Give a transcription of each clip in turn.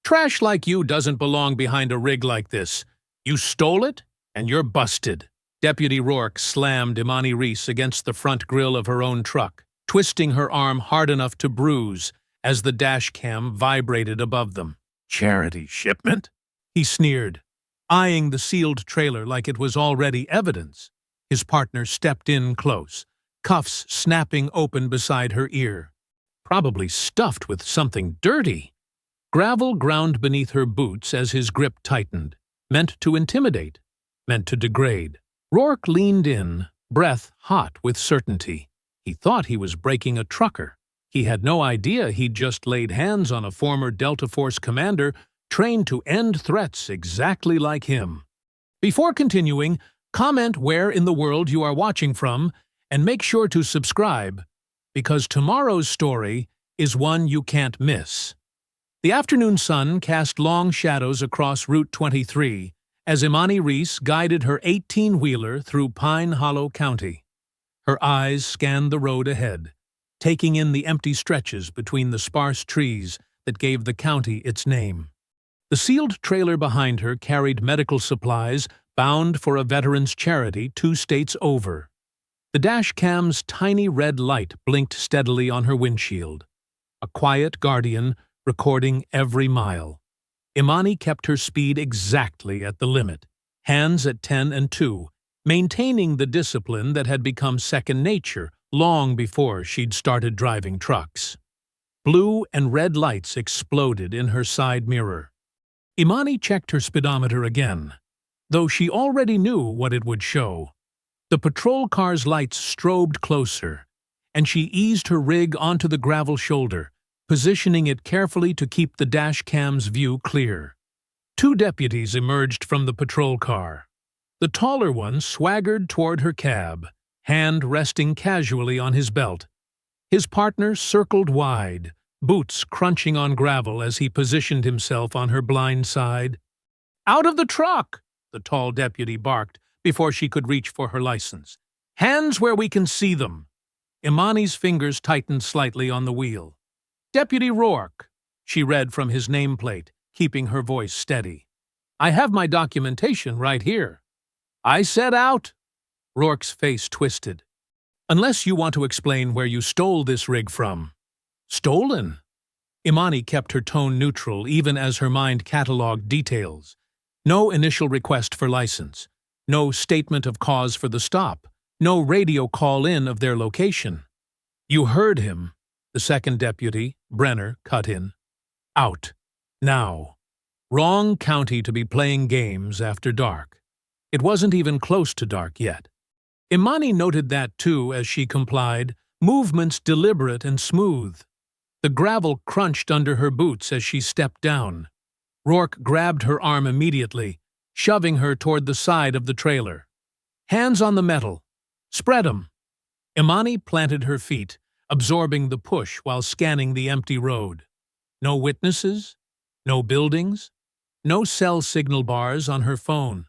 Trash like you doesn't belong behind a rig like this. You stole it, and you're busted. Deputy Rourke slammed Imani Reese against the front grille of her own truck, twisting her arm hard enough to bruise as the dash cam vibrated above them. Charity shipment? He sneered, eyeing the sealed trailer like it was already evidence. His partner stepped in close, cuffs snapping open beside her ear. Probably stuffed with something dirty. Gravel ground beneath her boots as his grip tightened, meant to intimidate, meant to degrade. Rourke leaned in, breath hot with certainty. He thought he was breaking a trucker. He had no idea he'd just laid hands on a former Delta Force commander trained to end threats exactly like him. Before continuing, comment where in the world you are watching from and make sure to subscribe, because tomorrow's story is one you can't miss. The afternoon sun cast long shadows across Route 23 as Imani Reese guided her 18-wheeler through Pine Hollow County. Her eyes scanned the road ahead, taking in the empty stretches between the sparse trees that gave the county its name. The sealed trailer behind her carried medical supplies bound for a veterans' charity 2 states over. The dash cam's tiny red light blinked steadily on her windshield, a quiet guardian recording every mile. Imani kept her speed exactly at the limit, hands at 10 and 2, maintaining the discipline that had become second nature long before she'd started driving trucks. Blue and red lights exploded in her side mirror. Imani checked her speedometer again, though she already knew what it would show. The patrol car's lights strobed closer, and she eased her rig onto the gravel shoulder, positioning it carefully to keep the dash cam's view clear. 2 deputies emerged from the patrol car. The taller one swaggered toward her cab, hand resting casually on his belt. His partner circled wide, boots crunching on gravel as he positioned himself on her blind side. "Out of the truck!" the tall deputy barked before she could reach for her license. "Hands where we can see them." Imani's fingers tightened slightly on the wheel. "Deputy Rourke," she read from his nameplate, keeping her voice steady. "I have my documentation right here." "I said out." Rourke's face twisted. "Unless you want to explain where you stole this rig from." "Stolen?" Imani kept her tone neutral even as her mind catalogued details. No initial request for license. No statement of cause for the stop. No radio call-in of their location. "You heard him," the second deputy, Brenner, cut in. "Out. Now." Wrong county to be playing games after dark. It wasn't even close to dark yet. Imani noted that too as she complied, movements deliberate and smooth. The gravel crunched under her boots as she stepped down. Rourke grabbed her arm immediately, shoving her toward the side of the trailer. "Hands on the metal. Spread 'em." Imani planted her feet, absorbing the push while scanning the empty road. No witnesses, no buildings, no cell signal bars on her phone.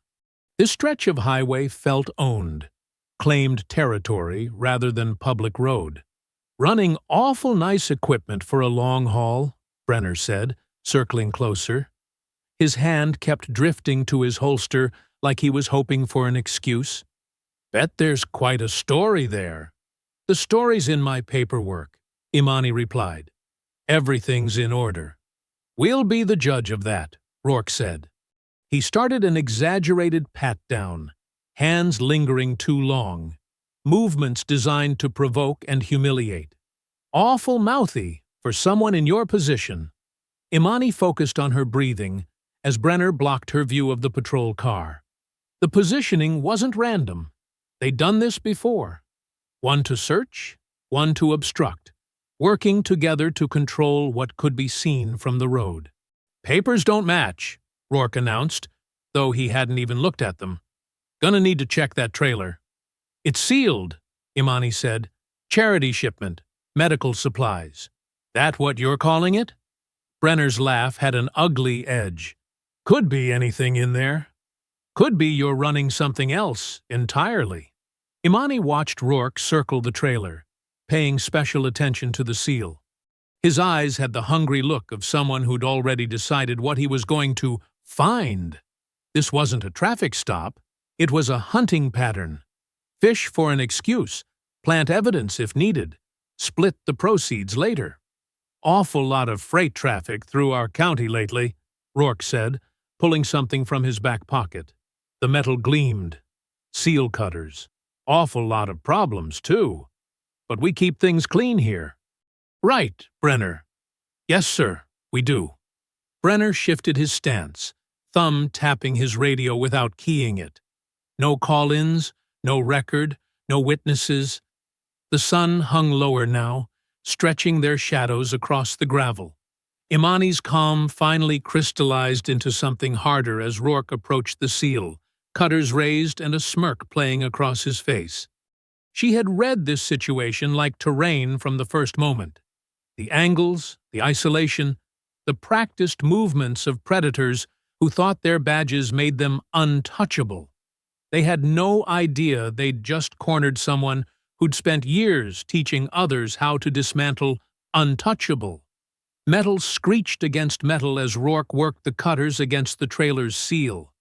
This stretch of highway felt owned, claimed territory rather than public road. "Running awful nice equipment for a long haul," Brenner said, circling closer. His hand kept drifting to his holster like he was hoping for an excuse. "Bet there's quite a story there." "The story's in my paperwork," Imani replied. "Everything's in order." "We'll be the judge of that," Rourke said. He started an exaggerated pat-down, hands lingering too long, movements designed to provoke and humiliate. "Awful mouthy for someone in your position." Imani focused on her breathing as Brenner blocked her view of the patrol car. The positioning wasn't random. They'd done this before. One to search, one to obstruct, working together to control what could be seen from the road. "Papers don't match," Rourke announced, though he hadn't even looked at them. "Gonna need to check that trailer." "It's sealed," Imani said. "Charity shipment, medical supplies." "That what you're calling it?" Brenner's laugh had an ugly edge. "Could be anything in there. Could be you're running something else entirely." Imani watched Rourke circle the trailer, paying special attention to the seal. His eyes had the hungry look of someone who'd already decided what he was going to find. This wasn't a traffic stop. It was a hunting pattern. Fish for an excuse, plant evidence if needed, split the proceeds later. Awful lot of freight traffic through our county lately, Rourke said, pulling something from his back pocket. The metal gleamed. Seal cutters. Awful lot of problems, too. But we keep things clean here. Right, Brenner. Yes, sir, we do. Brenner shifted his stance, thumb tapping his radio without keying it. No call-ins, no record, no witnesses. The sun hung lower now, stretching their shadows across the gravel. Imani's calm finally crystallized into something harder as Rourke approached the seal, cutters raised and a smirk playing across his face. She had read this situation like terrain from the first moment. The angles, the isolation, the practiced movements of predators who thought their badges made them untouchable. They had no idea they'd just cornered someone who'd spent years teaching others how to dismantle untouchable. Metal screeched against metal as Rourke worked the cutters against the trailer's seal.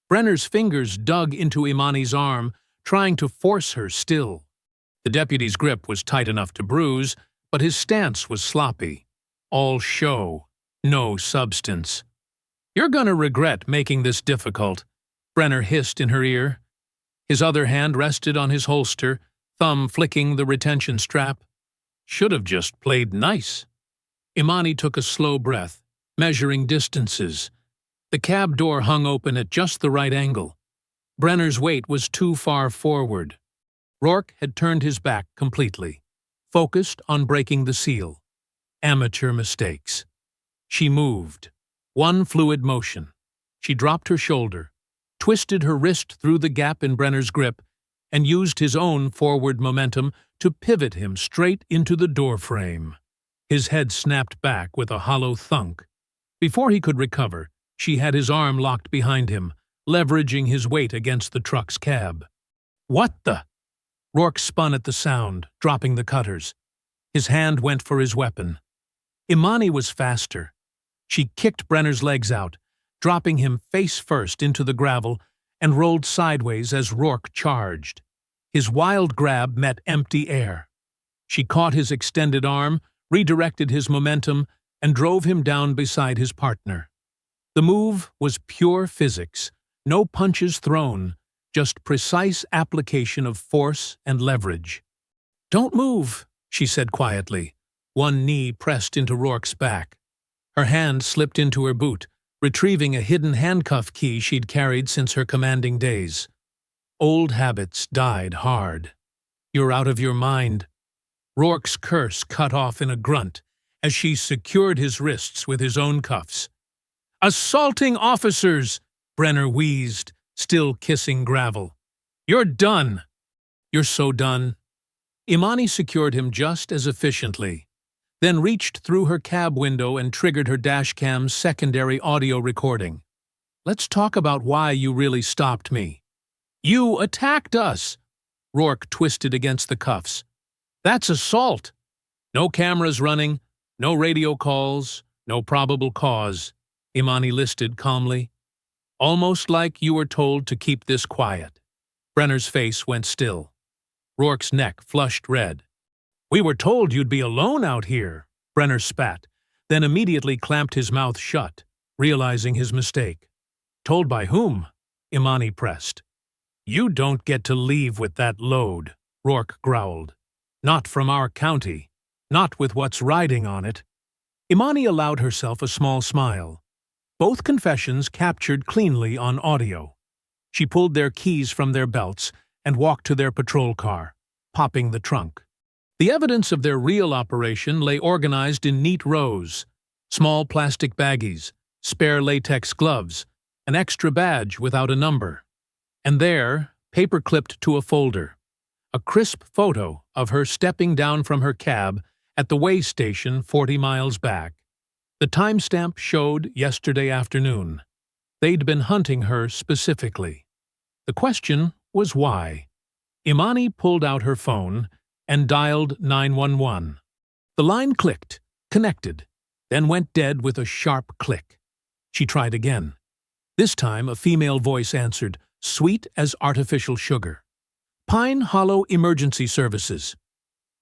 Brenner's fingers dug into Imani's arm, trying to force her still. The deputy's grip was tight enough to bruise, but his stance was sloppy. All show, no substance. "You're gonna regret making this difficult," Brenner hissed in her ear. His other hand rested on his holster, thumb flicking the retention strap. "Should have just played nice." Imani took a slow breath, measuring distances. The cab door hung open at just the right angle. Brenner's weight was too far forward. Rourke had turned his back completely, focused on breaking the seal. Amateur mistakes. She moved. One fluid motion. She dropped her shoulder, twisted her wrist through the gap in Brenner's grip, and used his own forward momentum to pivot him straight into the doorframe. His head snapped back with a hollow thunk. Before he could recover, she had his arm locked behind him, leveraging his weight against the truck's cab. "What the?" Rourke spun at the sound, dropping the cutters. His hand went for his weapon. Imani was faster. She kicked Brenner's legs out, dropping him face first into the gravel, and rolled sideways as Rourke charged. His wild grab met empty air. She caught his extended arm, redirected his momentum, and drove him down beside his partner. The move was pure physics, no punches thrown, just precise application of force and leverage. "Don't move," she said quietly, one knee pressed into Rourke's back. Her hand slipped into her boot, retrieving a hidden handcuff key she'd carried since her commanding days. Old habits died hard. "You're out of your mind." Rourke's curse cut off in a grunt as she secured his wrists with his own cuffs. "Assaulting officers!" Brenner wheezed, still kissing gravel. "You're done." "You're so done." Imani secured him just as efficiently, then reached through her cab window and triggered her dashcam's secondary audio recording. "Let's talk about why you really stopped me." "You attacked us!" Rourke twisted against the cuffs. "That's assault." "No cameras running, no radio calls, no probable cause," Imani listed calmly. "Almost like you were told to keep this quiet." Brenner's face went still. Rourke's neck flushed red. "We were told you'd be alone out here," Brenner spat, then immediately clamped his mouth shut, realizing his mistake. "Told by whom?" Imani pressed. "You don't get to leave with that load," Rourke growled. "Not from our county. Not with what's riding on it." Imani allowed herself a small smile. Both confessions captured cleanly on audio. She pulled their keys from their belts and walked to their patrol car, popping the trunk. The evidence of their real operation lay organized in neat rows: small plastic baggies, spare latex gloves, an extra badge without a number. And there, paper-clipped to a folder, a crisp photo of her stepping down from her cab at the way station 40 miles back. The timestamp showed yesterday afternoon. They'd been hunting her specifically. The question was why. Imani pulled out her phone and dialed 911. The line clicked, Connected, then went dead with a sharp click. She tried again. This time, a female voice answered, sweet as artificial sugar. Pine Hollow Emergency Services.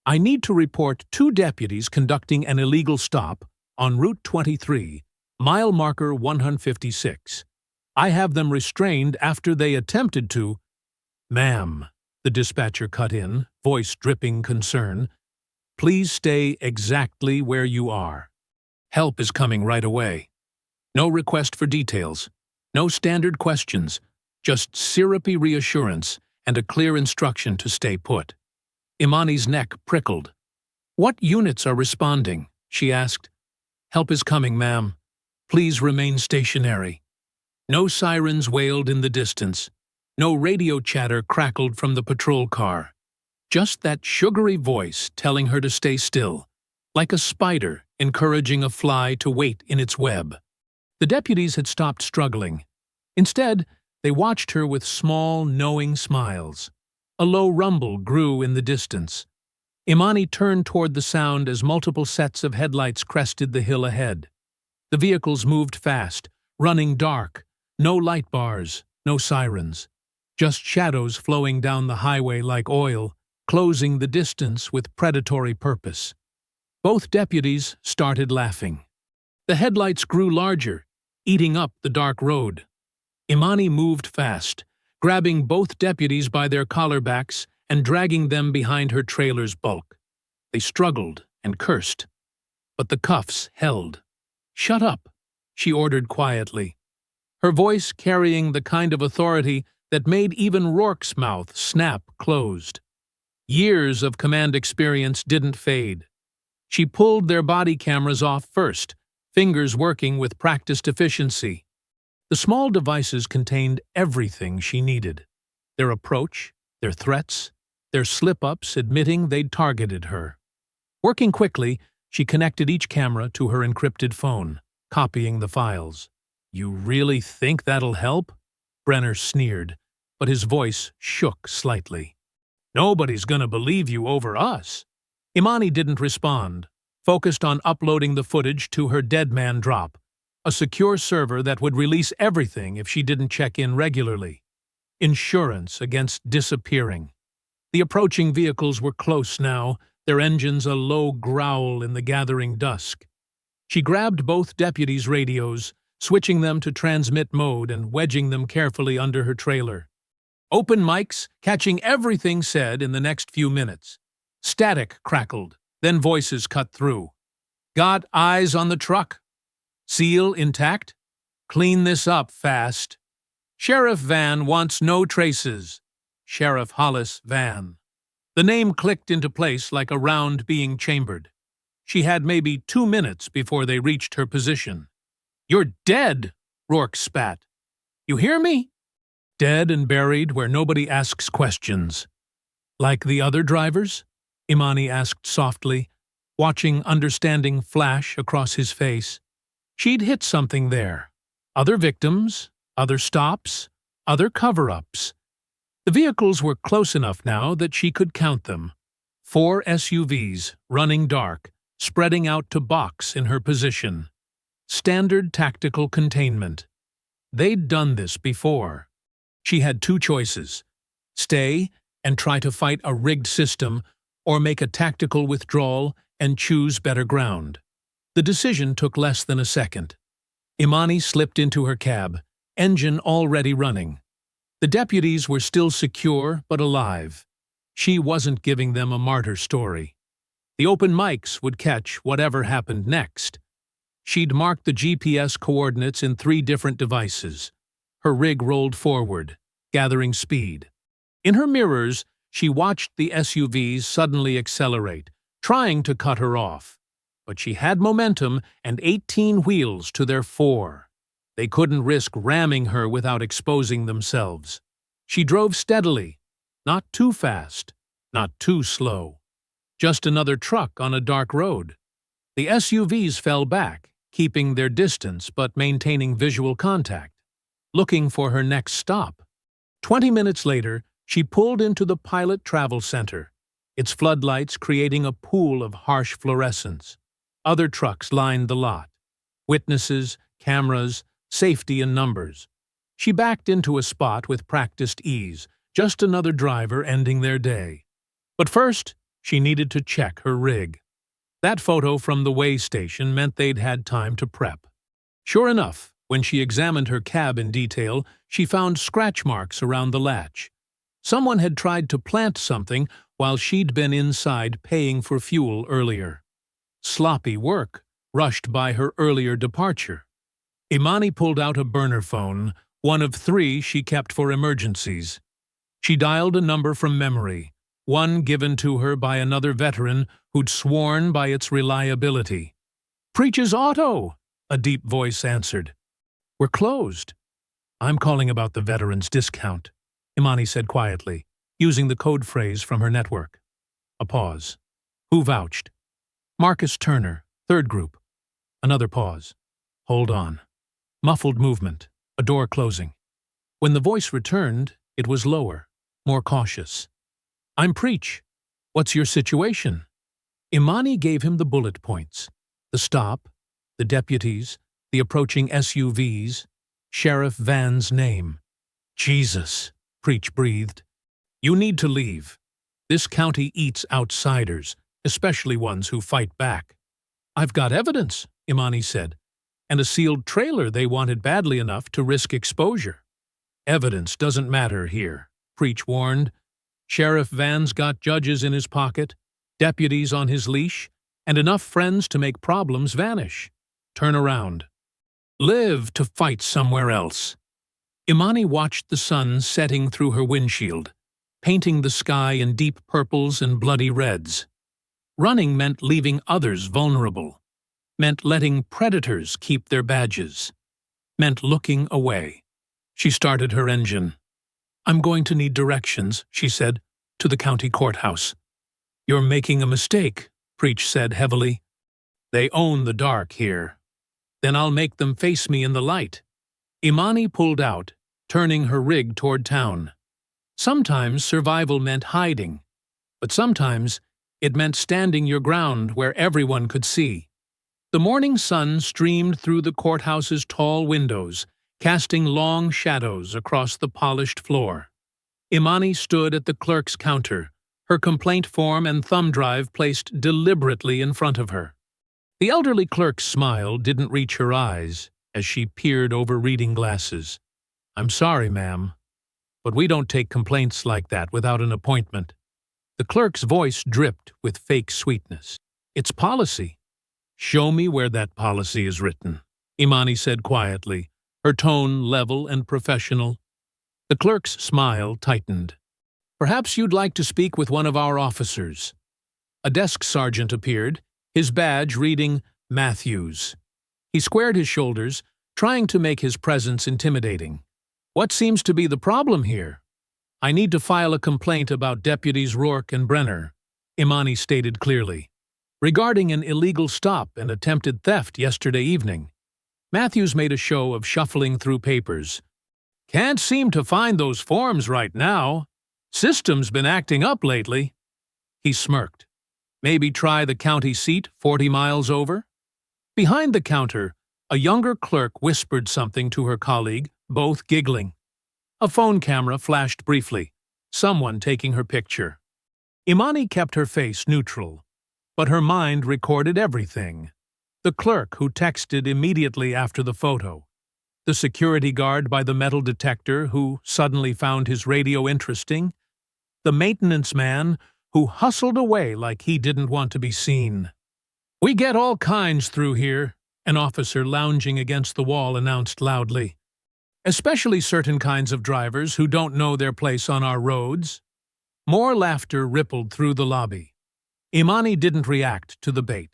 I need to report 2 deputies conducting an illegal stop on Route 23, mile marker 156. I have them restrained after they attempted to— Ma'am, the dispatcher cut in, voice dripping concern. Please stay exactly where you are. Help is coming right away. No request for details. No standard questions. Just syrupy reassurance and a clear instruction to stay put. Imani's neck prickled. What units are responding? She asked. Help is coming, ma'am. Please remain stationary. No sirens wailed in the distance. No radio chatter crackled from the patrol car. Just that sugary voice telling her to stay still, like a spider encouraging a fly to wait in its web. The deputies had stopped struggling. Instead, they watched her with small, knowing smiles. A low rumble grew in the distance. Imani turned toward the sound as multiple sets of headlights crested the hill ahead. The vehicles moved fast, running dark. No light bars, no sirens. Just shadows flowing down the highway like oil, closing the distance with predatory purpose. Both deputies started laughing. The headlights grew larger, eating up the dark road. Imani moved fast, grabbing both deputies by their collarbacks and dragging them behind her trailer's bulk. They struggled and cursed, but the cuffs held. Shut up, she ordered quietly, her voice carrying the kind of authority that made even Rourke's mouth snap closed. Years of command experience didn't fade. She pulled their body cameras off first, fingers working with practiced efficiency. The small devices contained everything she needed. Their approach, their threats, their slip-ups admitting they'd targeted her. Working quickly, she connected each camera to her encrypted phone, copying the files. You really think that'll help? Brenner sneered, but his voice shook slightly. Nobody's gonna believe you over us. Imani didn't respond, focused on uploading the footage to her dead man drop, a secure server that would release everything if she didn't check in regularly. Insurance against disappearing. The approaching vehicles were close now, their engines a low growl in the gathering dusk. She grabbed both deputies' radios, switching them to transmit mode and wedging them carefully under her trailer. Open mics, catching everything said in the next few minutes. Static crackled, then voices cut through. Got eyes on the truck? Seal intact? Clean this up fast. Sheriff Van wants no traces. Sheriff Hollis Van. The name clicked into place like a round being chambered. She had maybe 2 minutes before they reached her position. You're dead, Rourke spat. You hear me? Dead and buried where nobody asks questions. Like the other drivers? Imani asked softly, watching understanding flash across his face. She'd hit something there. Other victims, other stops, other cover-ups. The vehicles were close enough now that she could count them. 4 SUVs, running dark, spreading out to box in her position. Standard tactical containment. They'd done this before. She had 2 choices. Stay and try to fight a rigged system, or make a tactical withdrawal and choose better ground. The decision took less than a second. Imani slipped into her cab, engine already running. The deputies were still secure but alive. She wasn't giving them a martyr story. The open mics would catch whatever happened next. She'd marked the GPS coordinates in 3 different devices. Her rig rolled forward, gathering speed. In her mirrors, she watched the SUVs suddenly accelerate, trying to cut her off. But she had momentum and 18 wheels to their 4. They couldn't risk ramming her without exposing themselves. She drove steadily, not too fast, not too slow. Just another truck on a dark road. The SUVs fell back, keeping their distance but maintaining visual contact, looking for her next stop. 20 minutes later, she pulled into the Pilot Travel Center, its floodlights creating a pool of harsh fluorescence. Other trucks lined the lot. Witnesses, cameras, safety in numbers. She backed into a spot with practiced ease, just another driver ending their day. But first, she needed to check her rig. That photo from the way station meant they'd had time to prep. Sure enough, when she examined her cab in detail, she found scratch marks around the latch. Someone had tried to plant something while she'd been inside paying for fuel earlier. Sloppy work, rushed by her earlier departure. Imani pulled out a burner phone, one of 3 she kept for emergencies. She dialed a number from memory, one given to her by another veteran who'd sworn by its reliability. "Preach's Auto," a deep voice answered. "We're closed." "I'm calling about the veteran's discount," Imani said quietly, using the code phrase from her network. A pause. "Who vouched?" "Marcus Turner, 3rd group." Another pause. "Hold on." Muffled movement, a door closing. When the voice returned, it was lower, more cautious. "I'm Preach. What's your situation?" Imani gave him the bullet points. The stop, the deputies, the approaching SUVs, Sheriff Van's name. "Jesus," Preach breathed. "You need to leave. This county eats outsiders, especially ones who fight back." "I've got evidence," Imani said, "and a sealed trailer they wanted badly enough to risk exposure." "Evidence doesn't matter here," Preach warned. "Sheriff Van's got judges in his pocket, deputies on his leash, and enough friends to make problems vanish. Turn around. Live to fight somewhere else." Imani watched the sun setting through her windshield, painting the sky in deep purples and bloody reds. Running meant leaving others vulnerable, meant letting predators keep their badges, meant looking away. She started her engine. "I'm going to need directions," she said, "to the county courthouse." "You're making a mistake," Preach said heavily. "They own the dark here. Then I'll make them face me in the light." Imani pulled out, turning her rig toward town. Sometimes survival meant hiding, but sometimes it meant standing your ground where everyone could see. The morning sun streamed through the courthouse's tall windows, casting long shadows across the polished floor. Imani stood at the clerk's counter, her complaint form and thumb drive placed deliberately in front of her. The elderly clerk's smile didn't reach her eyes as she peered over reading glasses. "I'm sorry, ma'am, but we don't take complaints like that without an appointment." The clerk's voice dripped with fake sweetness. "It's policy." "Show me where that policy is written," Imani said quietly, her tone level and professional. The clerk's smile tightened. "Perhaps you'd like to speak with one of our officers." A desk sergeant appeared, his badge reading Matthews. He squared his shoulders, trying to make his presence intimidating. "What seems to be the problem here?" "I need to file a complaint about Deputies Rourke and Brenner," Imani stated clearly, "regarding an illegal stop and attempted theft yesterday evening." Matthews made a show of shuffling through papers. "Can't seem to find those forms right now. System's been acting up lately." He smirked. "Maybe try the county seat 40 miles over?" Behind the counter, a younger clerk whispered something to her colleague, both giggling. A phone camera flashed briefly, someone taking her picture. Imani kept her face neutral, but her mind recorded everything. The clerk who texted immediately after the photo, the security guard by the metal detector who suddenly found his radio interesting, the maintenance man who hustled away like he didn't want to be seen. "We get all kinds through here," an officer lounging against the wall announced loudly. "Especially certain kinds of drivers who don't know their place on our roads." More laughter rippled through the lobby. Imani didn't react to the bait.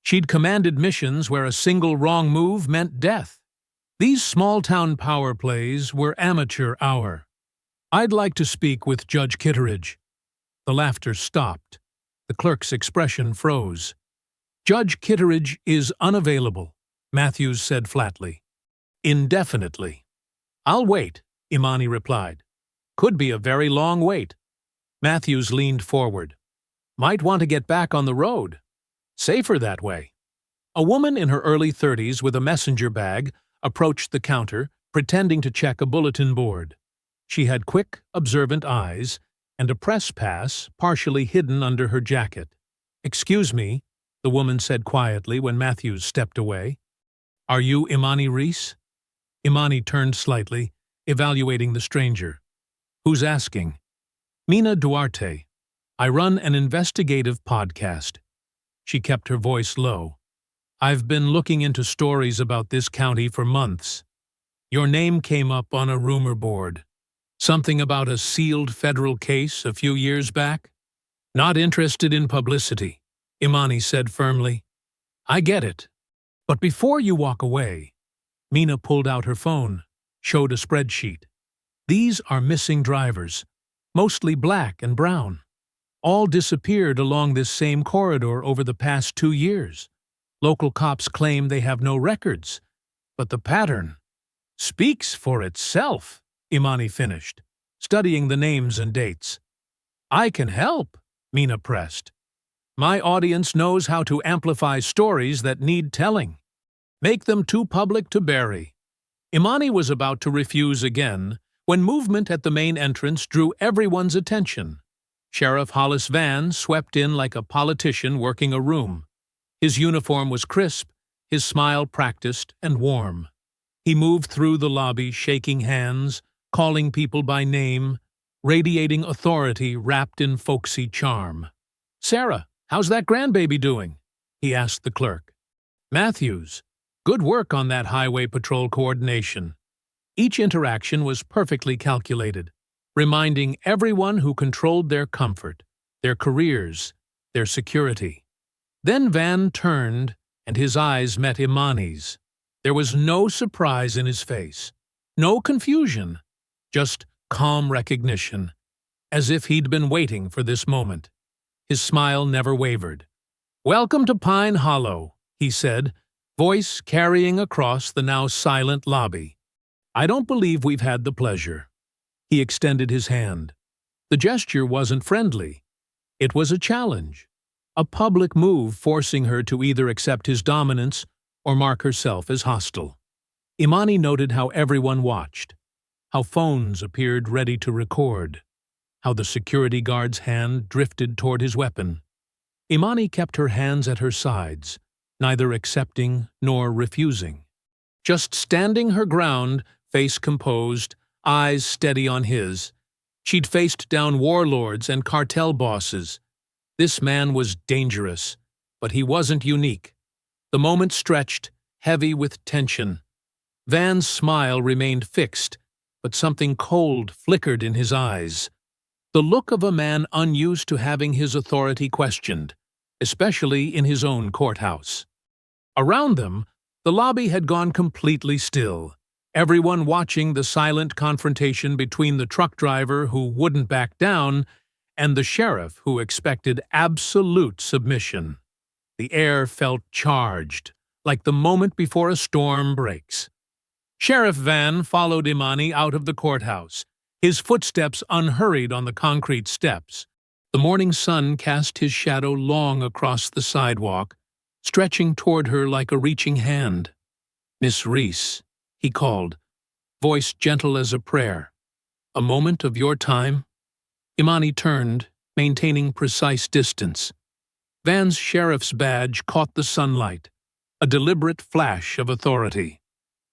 She'd commanded missions where a single wrong move meant death. These small-town power plays were amateur hour. "I'd like to speak with Judge Kitteridge." The laughter stopped. The clerk's expression froze. "Judge Kitteridge is unavailable," Matthews said flatly. "Indefinitely." "I'll wait," Imani replied. "Could be a very long wait." Matthews leaned forward. "Might want to get back on the road. Safer that way." A woman in her early 30s with a messenger bag approached the counter, pretending to check a bulletin board. She had quick, observant eyes and a press pass partially hidden under her jacket. "Excuse me," the woman said quietly when Matthews stepped away. "Are you Imani Reese?" Imani turned slightly, evaluating the stranger. "Who's asking?" "Mina Duarte. I run an investigative podcast." She kept her voice low. "I've been looking into stories about this county for months. Your name came up on a rumor board. Something about a sealed federal case a few years back?" "Not interested in publicity," Imani said firmly. "I get it. But before you walk away," Mina pulled out her phone, showed a spreadsheet. "These are missing drivers, mostly black and brown. All disappeared along this same corridor over the past 2 years. Local cops claim they have no records, but the pattern speaks for itself," Imani finished, studying the names and dates. "I can help," Mina pressed. "My audience knows how to amplify stories that need telling. Make them too public to bury." Imani was about to refuse again when movement at the main entrance drew everyone's attention. Sheriff Hollis Van swept in like a politician working a room. His uniform was crisp, his smile practiced and warm. He moved through the lobby, shaking hands, calling people by name, radiating authority wrapped in folksy charm. "Sarah, how's that grandbaby doing?" he asked the clerk. "Matthews, good work on that highway patrol coordination." Each interaction was perfectly calculated, reminding everyone who controlled their comfort, their careers, their security. Then Van turned, and his eyes met Imani's. There was no surprise in his face, no confusion, just calm recognition, as if he'd been waiting for this moment. His smile never wavered. "Welcome to Pine Hollow," he said, voice carrying across the now silent lobby. "I don't believe we've had the pleasure." He extended his hand. The gesture wasn't friendly. It was a challenge, a public move forcing her to either accept his dominance or mark herself as hostile. Imani noted how everyone watched, how phones appeared ready to record, how the security guard's hand drifted toward his weapon. Imani kept her hands at her sides, neither accepting nor refusing. Just standing her ground, face composed, eyes steady on his. She'd faced down warlords and cartel bosses. This man was dangerous, but he wasn't unique. The moment stretched, heavy with tension. Van's smile remained fixed, but something cold flickered in his eyes. The look of a man unused to having his authority questioned, especially in his own courthouse. Around them, the lobby had gone completely still, everyone watching the silent confrontation between the truck driver who wouldn't back down and the sheriff who expected absolute submission. The air felt charged, like the moment before a storm breaks. Sheriff Van followed Imani out of the courthouse, his footsteps unhurried on the concrete steps. The morning sun cast his shadow long across the sidewalk, stretching toward her like a reaching hand. "Miss Reese," he called, voice gentle as a prayer. "A moment of your time?" Imani turned, maintaining precise distance. Van's sheriff's badge caught the sunlight, a deliberate flash of authority.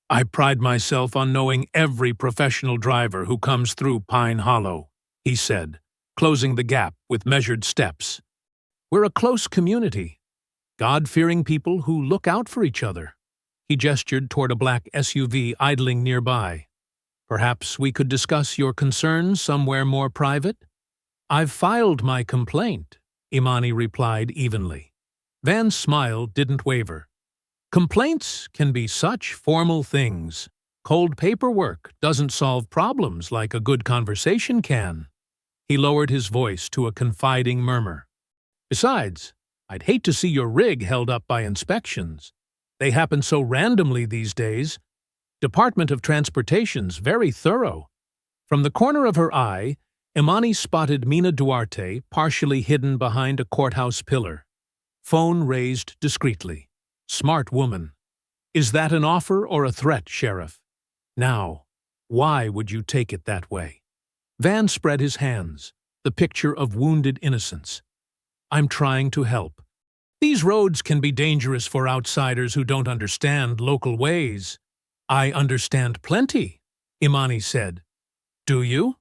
"I pride myself on knowing every professional driver who comes through Pine Hollow," he said, closing the gap with measured steps. "We're a close community, God-fearing people who look out for each other." He gestured toward a black SUV idling nearby. "Perhaps we could discuss your concerns somewhere more private?" "I've filed my complaint," Imani replied evenly. Van's smile didn't waver. "Complaints can be such formal things. Cold paperwork doesn't solve problems like a good conversation can." He lowered his voice to a confiding murmur. "Besides, I'd hate to see your rig held up by inspections. They happen so randomly these days. Department of Transportation's very thorough." From the corner of her eye, Imani spotted Mina Duarte partially hidden behind a courthouse pillar. Phone raised discreetly. Smart woman. Is that an offer or a threat, Sheriff? Now, why would you take it that way? Van spread his hands, the picture of wounded innocence. I'm trying to help. These roads can be dangerous for outsiders who don't understand local ways. I understand plenty, Imani said. Do you?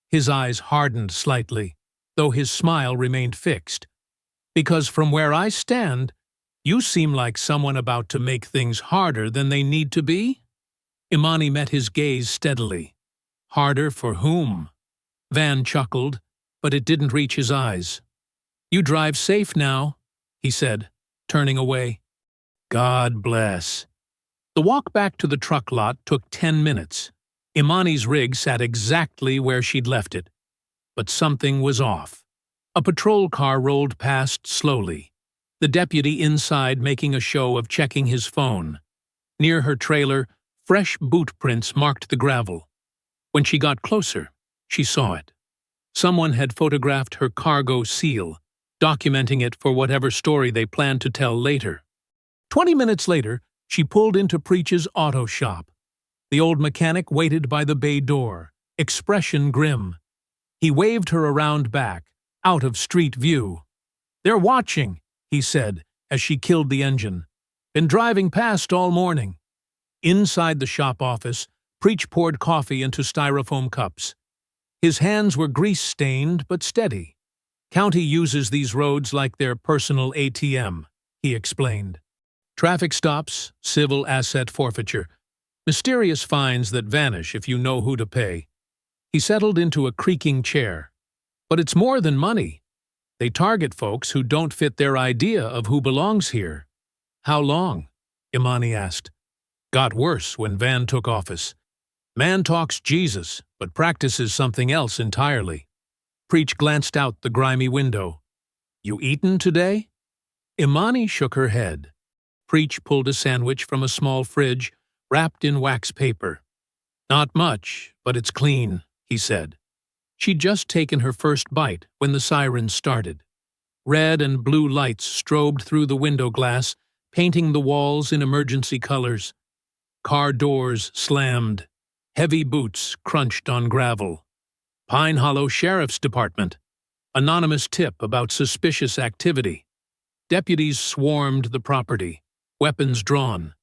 His eyes hardened slightly, though his smile remained fixed. Because from where I stand, you seem like someone about to make things harder than they need to be? Imani met his gaze steadily. Harder for whom? Van chuckled, but it didn't reach his eyes. You drive safe now, he said, turning away. God bless. The walk back to the truck lot took 10 minutes. Imani's rig sat exactly where she'd left it. But something was off. A patrol car rolled past slowly, the deputy inside making a show of checking his phone. Near her trailer, fresh boot prints marked the gravel. When she got closer, she saw it. Someone had photographed her cargo seal, documenting it for whatever story they planned to tell later. 20 minutes later, she pulled into Preach's auto shop. The old mechanic waited by the bay door, expression grim. He waved her around back, out of street view. They're watching, he said, as she killed the engine. Been driving past all morning. Inside the shop office, Preach poured coffee into styrofoam cups. His hands were grease-stained but steady. County uses these roads like their personal ATM, he explained. Traffic stops, civil asset forfeiture, mysterious fines that vanish if you know who to pay. He settled into a creaking chair. But it's more than money. They target folks who don't fit their idea of who belongs here. How long? Imani asked. Got worse when Van took office. Man talks Jesus, but practices something else entirely. Preach glanced out the grimy window. You eaten today? Imani shook her head. Preach pulled a sandwich from a small fridge, wrapped in wax paper. Not much, but it's clean, he said. She'd just taken her first bite when the sirens started. Red and blue lights strobed through the window glass, painting the walls in emergency colors. Car doors slammed. Heavy boots crunched on gravel. Pine Hollow Sheriff's Department. Anonymous tip about suspicious activity. Deputies swarmed the property, weapons drawn.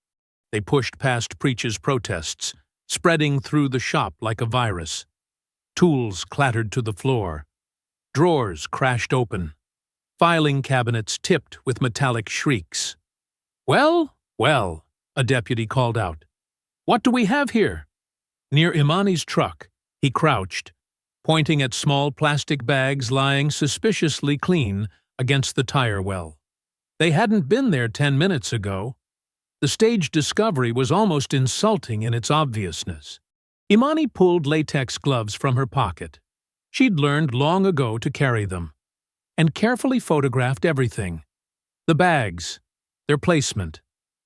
They pushed past Preach's protests, spreading through the shop like a virus. Tools clattered to the floor. Drawers crashed open. Filing cabinets tipped with metallic shrieks. Well, well, a deputy called out. What do we have here? Near Imani's truck, he crouched, pointing at small plastic bags lying suspiciously clean against the tire well. They hadn't been there 10 minutes ago. The staged discovery was almost insulting in its obviousness. Imani pulled latex gloves from her pocket. She'd learned long ago to carry them, and carefully photographed everything. The bags, their placement,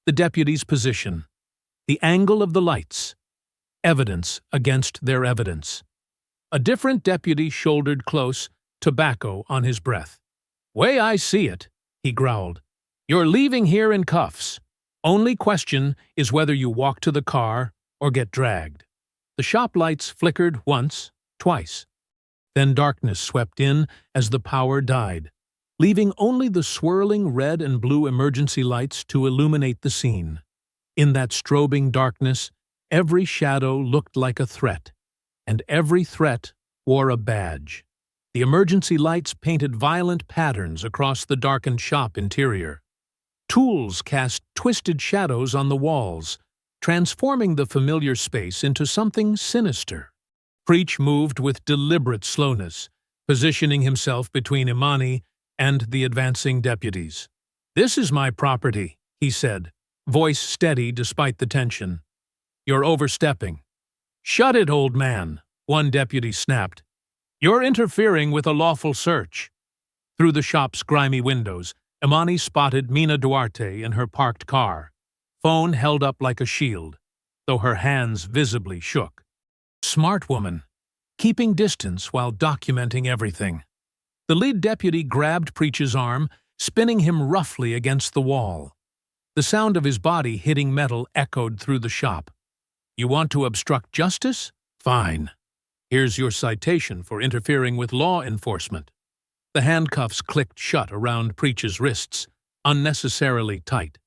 the deputy's position, the angle of the lights, evidence against their evidence. A different deputy shouldered close, tobacco on his breath. Way I see it, he growled. You're leaving here in cuffs. Only question is whether you walk to the car or get dragged. The shop lights flickered once, twice. Then darkness swept in as the power died, leaving only the swirling red and blue emergency lights to illuminate the scene. In that strobing darkness, every shadow looked like a threat, and every threat wore a badge. The emergency lights painted violent patterns across the darkened shop interior. Tools cast twisted shadows on the walls, transforming the familiar space into something sinister. Preach moved with deliberate slowness, positioning himself between Imani and the advancing deputies. This is my property, he said, voice steady despite the tension. You're overstepping. Shut it, old man, one deputy snapped. You're interfering with a lawful search. Through the shop's grimy windows, Imani spotted Mina Duarte in her parked car, phone held up like a shield, though her hands visibly shook. Smart woman, keeping distance while documenting everything. The lead deputy grabbed Preach's arm, spinning him roughly against the wall. The sound of his body hitting metal echoed through the shop. You want to obstruct justice? Fine. Here's your citation for interfering with law enforcement. The handcuffs clicked shut around Preach's wrists, unnecessarily tight.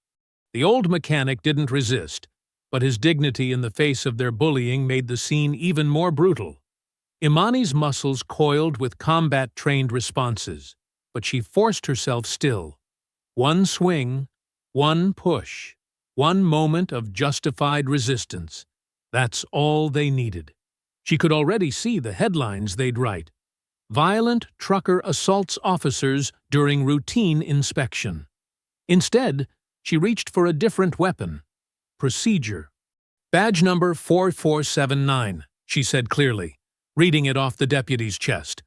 The old mechanic didn't resist, but his dignity in the face of their bullying made the scene even more brutal. Imani's muscles coiled with combat-trained responses, but she forced herself still. One swing, one push, one moment of justified resistance. That's all they needed. She could already see the headlines they'd write. Violent trucker assaults officers during routine inspection. Instead, she reached for a different weapon. Procedure. Badge number 4479, she said clearly, reading it off the deputy's chest.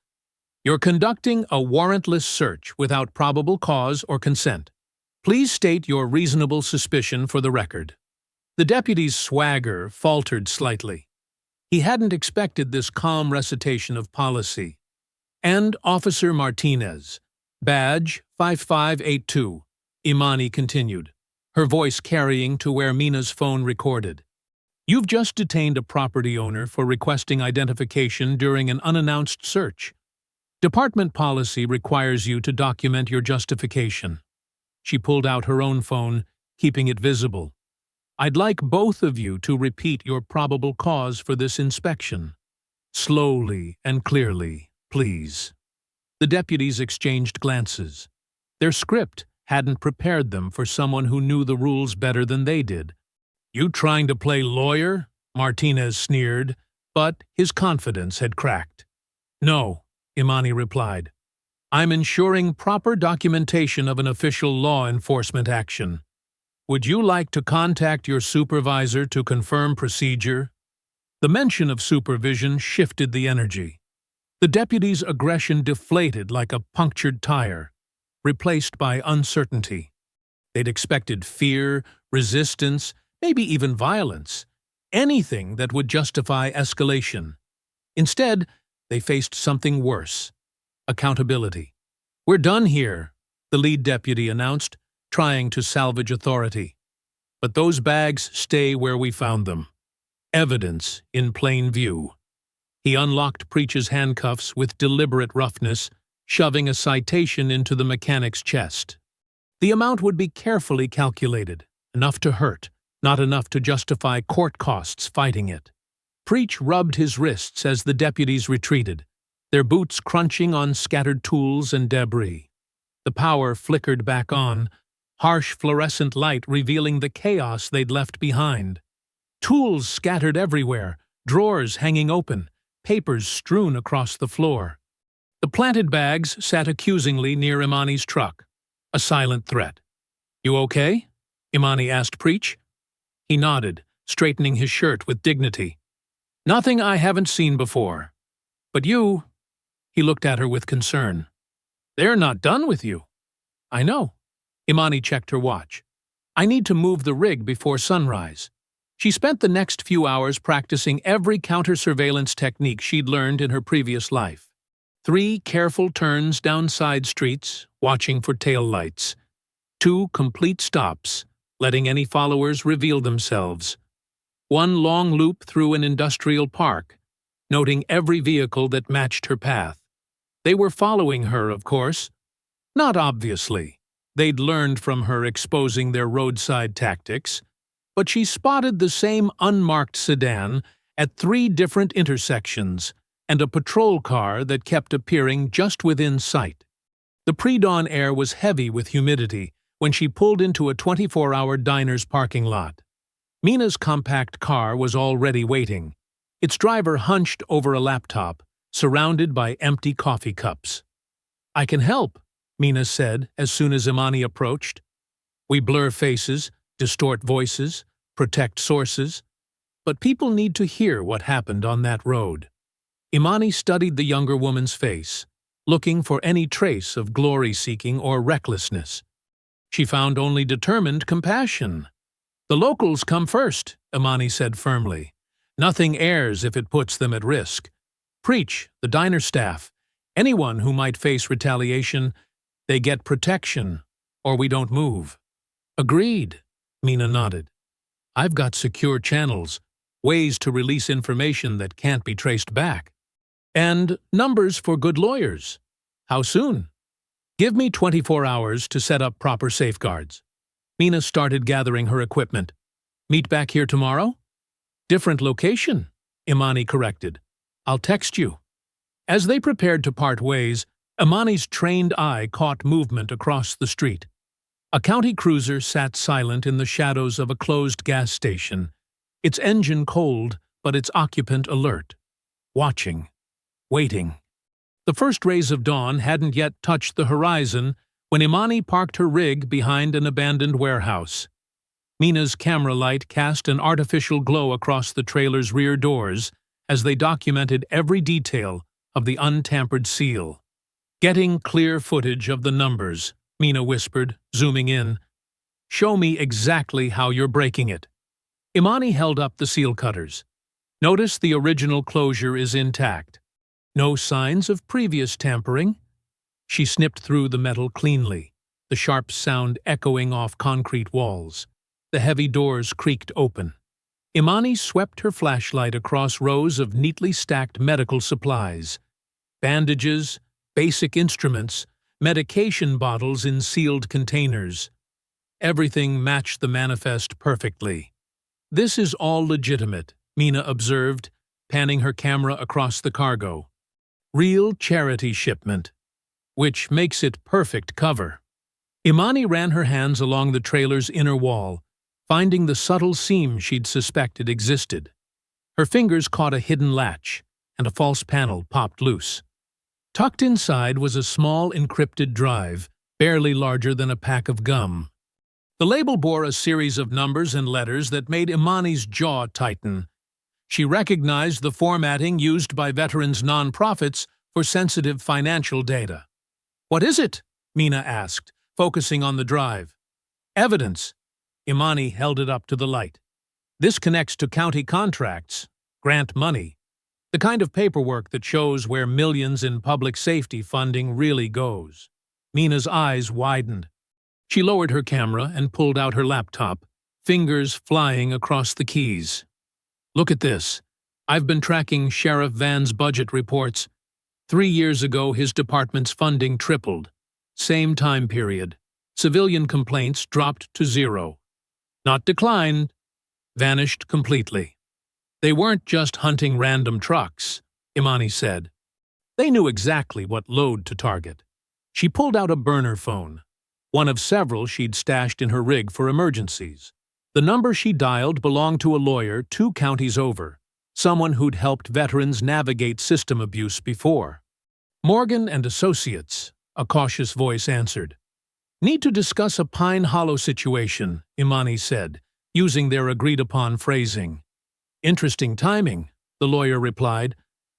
You're conducting a warrantless search without probable cause or consent. Please state your reasonable suspicion for the record. The deputy's swagger faltered slightly. He hadn't expected this calm recitation of policy. And Officer Martinez, badge 5582, Imani continued, her voice carrying to where Mina's phone recorded. You've just detained a property owner for requesting identification during an unannounced search. Department policy requires you to document your justification. She pulled out her own phone, keeping it visible. I'd like both of you to repeat your probable cause for this inspection. Slowly and clearly, please. The deputies exchanged glances. Their script hadn't prepared them for someone who knew the rules better than they did. You trying to play lawyer? Martinez sneered, but his confidence had cracked. No, Imani replied. I'm ensuring proper documentation of an official law enforcement action. Would you like to contact your supervisor to confirm procedure? The mention of supervision shifted the energy. The deputy's aggression deflated like a punctured tire, replaced by uncertainty. They'd expected fear, resistance, maybe even violence, anything that would justify escalation. Instead, they faced something worse: accountability. We're done here, the lead deputy announced, trying to salvage authority. But those bags stay where we found them. Evidence in plain view. He unlocked Preach's handcuffs with deliberate roughness, shoving a citation into the mechanic's chest. The amount would be carefully calculated, enough to hurt, not enough to justify court costs fighting it. Preach rubbed his wrists as the deputies retreated, their boots crunching on scattered tools and debris. The power flickered back on, harsh fluorescent light revealing the chaos they'd left behind. Tools scattered everywhere, drawers hanging open, papers strewn across the floor. The planted bags sat accusingly near Imani's truck, a silent threat. You okay? Imani asked Preach. He nodded, straightening his shirt with dignity. Nothing I haven't seen before. But you... He looked at her with concern. They're not done with you. I know. Imani checked her watch. I need to move the rig before sunrise. She spent the next few hours practicing every counter-surveillance technique she'd learned in her previous life. 3 careful turns down side streets, watching for tail lights. 2 complete stops, letting any followers reveal themselves. 1 long loop through an industrial park, noting every vehicle that matched her path. They were following her, of course. Not obviously. They'd learned from her exposing their roadside tactics. But she spotted the same unmarked sedan at 3 different intersections and a patrol car that kept appearing just within sight. The pre-dawn air was heavy with humidity when she pulled into a 24-hour diner's parking lot. Mina's compact car was already waiting, its driver hunched over a laptop, surrounded by empty coffee cups. I can help, Mina said as soon as Imani approached. We blur faces, distort voices, protect sources, but people need to hear what happened on that road. Imani studied the younger woman's face, looking for any trace of glory-seeking or recklessness. She found only determined compassion. The locals come first, Imani said firmly. Nothing airs if it puts them at risk. Preach, the diner staff, anyone who might face retaliation, they get protection, or we don't move. Agreed, Mina nodded. I've got secure channels, ways to release information that can't be traced back. And numbers for good lawyers. How soon? Give me 24 hours to set up proper safeguards. Mina started gathering her equipment. Meet back here tomorrow? Different location, Imani corrected. I'll text you. As they prepared to part ways, Imani's trained eye caught movement across the street. A county cruiser sat silent in the shadows of a closed gas station, its engine cold but its occupant alert, watching, waiting. The first rays of dawn hadn't yet touched the horizon when Imani parked her rig behind an abandoned warehouse. Mina's camera light cast an artificial glow across the trailer's rear doors as they documented every detail of the untampered seal. Getting clear footage of the numbers, Mina whispered, zooming in. Show me exactly how you're breaking it. Imani held up the seal cutters. Notice the original closure is intact. No signs of previous tampering. She snipped through the metal cleanly, the sharp sound echoing off concrete walls. The heavy doors creaked open. Imani swept her flashlight across rows of neatly stacked medical supplies. Bandages, basic instruments, medication bottles in sealed containers. Everything matched the manifest perfectly. This is all legitimate, Mina observed, panning her camera across the cargo. Real charity shipment, which makes it perfect cover. Imani ran her hands along the trailer's inner wall, finding the subtle seam she'd suspected existed. Her fingers caught a hidden latch, and a false panel popped loose. Tucked inside was a small encrypted drive, barely larger than a pack of gum. The label bore a series of numbers and letters that made Imani's jaw tighten. She recognized the formatting used by veterans' nonprofits for sensitive financial data. What is it? Mina asked, focusing on the drive. Evidence. Imani held it up to the light. This connects to county contracts, grant money, the kind of paperwork that shows where millions in public safety funding really goes. Mina's eyes widened. She lowered her camera and pulled out her laptop, fingers flying across the keys. Look at this. I've been tracking Sheriff Van's budget reports. 3 years ago, his department's funding tripled. Same time period. Civilian complaints dropped to 0. Not declined, vanished completely. They weren't just hunting random trucks, Imani said. They knew exactly what load to target. She pulled out a burner phone, one of several she'd stashed in her rig for emergencies. The number she dialed belonged to a lawyer 2 counties over, someone who'd helped veterans navigate system abuse before. Morgan and Associates, a cautious voice answered. Need to discuss a Pine Hollow situation, Imani said, using their agreed-upon phrasing. Interesting timing, the lawyer replied.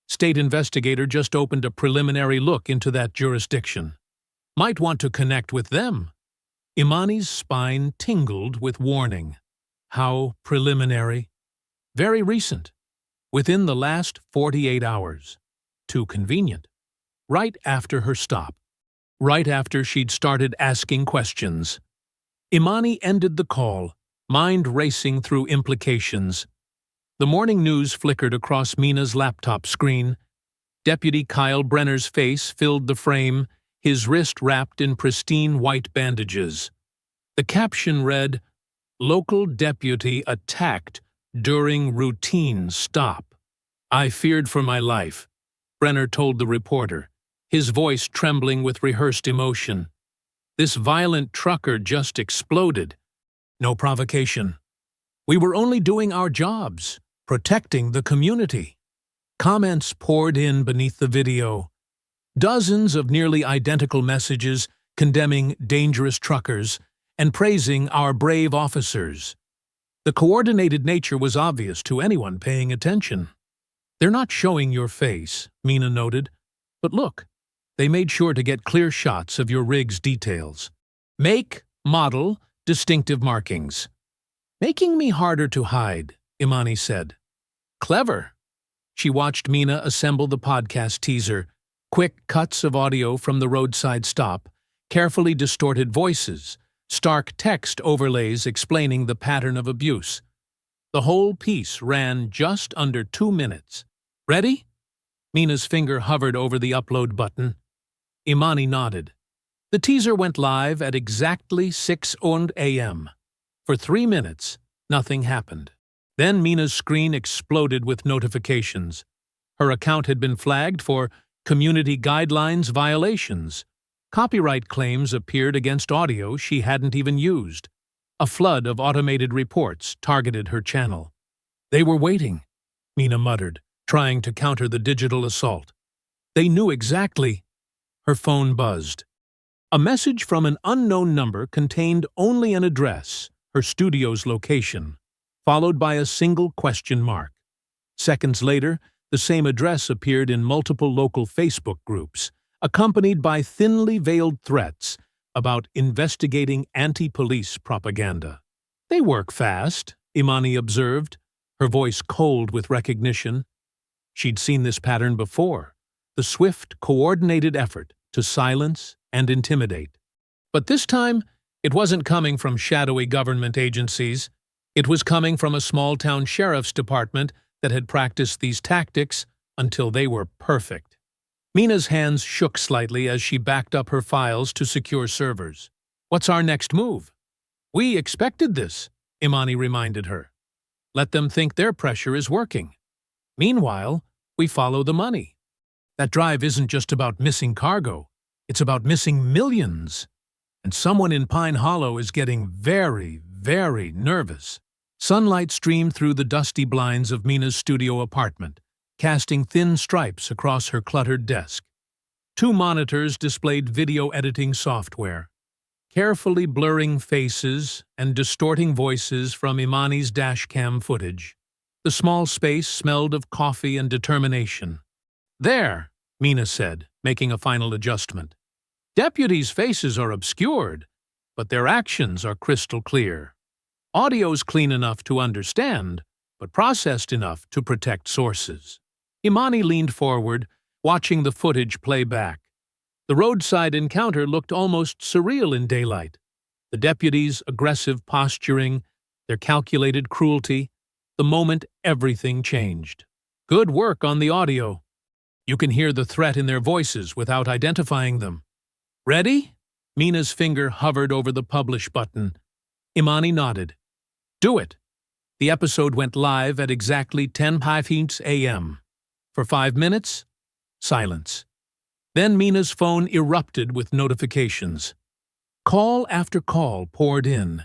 State investigator just opened a preliminary look into that jurisdiction. Might want to connect with them. Imani's spine tingled with warning. How preliminary? Very recent. Within the last 48 hours. Too convenient. Right after her stop. Right after she'd started asking questions. Imani ended the call, mind racing through implications. The morning news flickered across Mina's laptop screen. Deputy Kyle Brenner's face filled the frame, his wrist wrapped in pristine white bandages. The caption read, Local deputy attacked during routine stop. I feared for my life, Brenner told the reporter, his voice trembling with rehearsed emotion. This violent trucker just exploded. No provocation. We were only doing our jobs, protecting the community. Comments poured in beneath the video. Dozens of nearly identical messages condemning dangerous truckers and praising our brave officers. The coordinated nature was obvious to anyone paying attention. They're not showing your face, Mina noted, but look, they made sure to get clear shots of your rig's details. Make, model, distinctive markings. Making me harder to hide, Imani said. Clever. She watched Mina assemble the podcast teaser, quick cuts of audio from the roadside stop, carefully distorted voices, stark text overlays explaining the pattern of abuse. The whole piece ran just under 2 minutes. Ready? Mina's finger hovered over the upload button. Imani nodded. The teaser went live at exactly 6 a.m. For 3 minutes, nothing happened. Then Mina's screen exploded with notifications. Her account had been flagged for community guidelines violations. Copyright claims appeared against audio she hadn't even used. A flood of automated reports targeted her channel. They were waiting, Mina muttered, trying to counter the digital assault. They knew exactly. Her phone buzzed. A message from an unknown number contained only an address, her studio's location, followed by a single question mark. Seconds later, the same address appeared in multiple local Facebook groups, accompanied by thinly veiled threats about investigating anti-police propaganda. They work fast, Imani observed, her voice cold with recognition. She'd seen this pattern before, the swift, coordinated effort to silence and intimidate. But this time, it wasn't coming from shadowy government agencies. It was coming from a small-town sheriff's department that had practiced these tactics until they were perfect. Mina's hands shook slightly as she backed up her files to secure servers. What's our next move? We expected this, Imani reminded her. Let them think their pressure is working. Meanwhile, we follow the money. That drive isn't just about missing cargo. It's about missing millions. And someone in Pine Hollow is getting very, very nervous. Sunlight streamed through the dusty blinds of Mina's studio apartment, casting thin stripes across her cluttered desk. 2 monitors displayed video editing software, carefully blurring faces and distorting voices from Imani's dashcam footage. The small space smelled of coffee and determination. There, Mina said, making a final adjustment. Deputies' faces are obscured, but their actions are crystal clear. Audio's clean enough to understand, but processed enough to protect sources. Imani leaned forward, watching the footage play back. The roadside encounter looked almost surreal in daylight. The deputies' aggressive posturing, their calculated cruelty, the moment everything changed. Good work on the audio. You can hear the threat in their voices without identifying them. Ready? Mina's finger hovered over the publish button. Imani nodded. Do it. The episode went live at exactly 10:15 a.m. For 5 minutes, silence. Then Mina's phone erupted with notifications. Call after call poured in,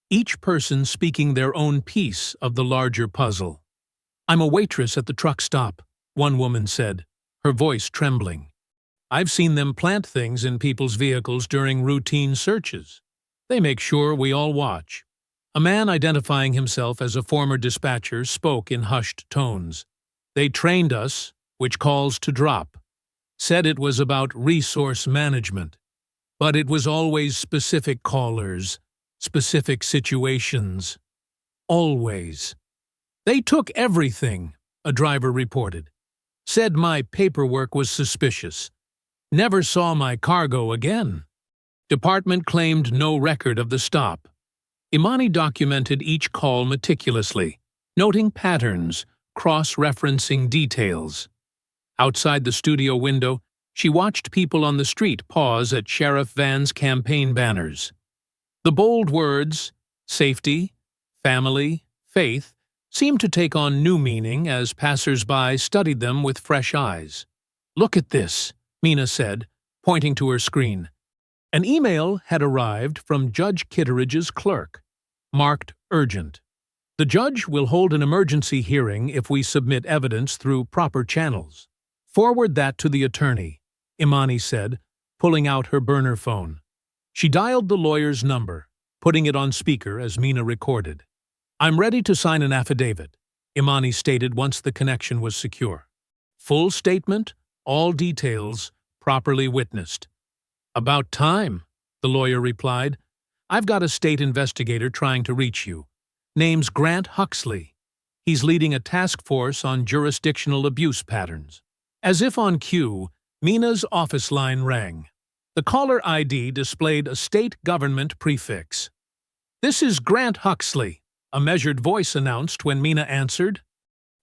each person speaking their own piece of the larger puzzle. I'm a waitress at the truck stop, one woman said, her voice trembling. I've seen them plant things in people's vehicles during routine searches. They make sure we all watch. A man identifying himself as a former dispatcher spoke in hushed tones. They trained us, which calls to drop. Said it was about resource management. But it was always specific callers, specific situations. Always. They took everything, a driver reported. Said my paperwork was suspicious. Never saw my cargo again. Department claimed no record of the stop. Imani documented each call meticulously, noting patterns, cross-referencing details. Outside the studio window, she watched people on the street pause at Sheriff Van's campaign banners. The bold words, safety, family, faith, seemed to take on new meaning as passers-by studied them with fresh eyes. Look at this, Mina said, pointing to her screen. An email had arrived from Judge Kitteridge's clerk, marked urgent. The judge will hold an emergency hearing if we submit evidence through proper channels. Forward that to the attorney, Imani said, pulling out her burner phone. She dialed the lawyer's number, putting it on speaker as Mina recorded. I'm ready to sign an affidavit, Imani stated once the connection was secure. Full statement, all details, properly witnessed. About time, the lawyer replied. I've got a state investigator trying to reach you. Name's Grant Huxley. He's leading a task force on jurisdictional abuse patterns. As if on cue, Mina's office line rang. The caller ID displayed a state government prefix. "This is Grant Huxley," a measured voice announced when Mina answered.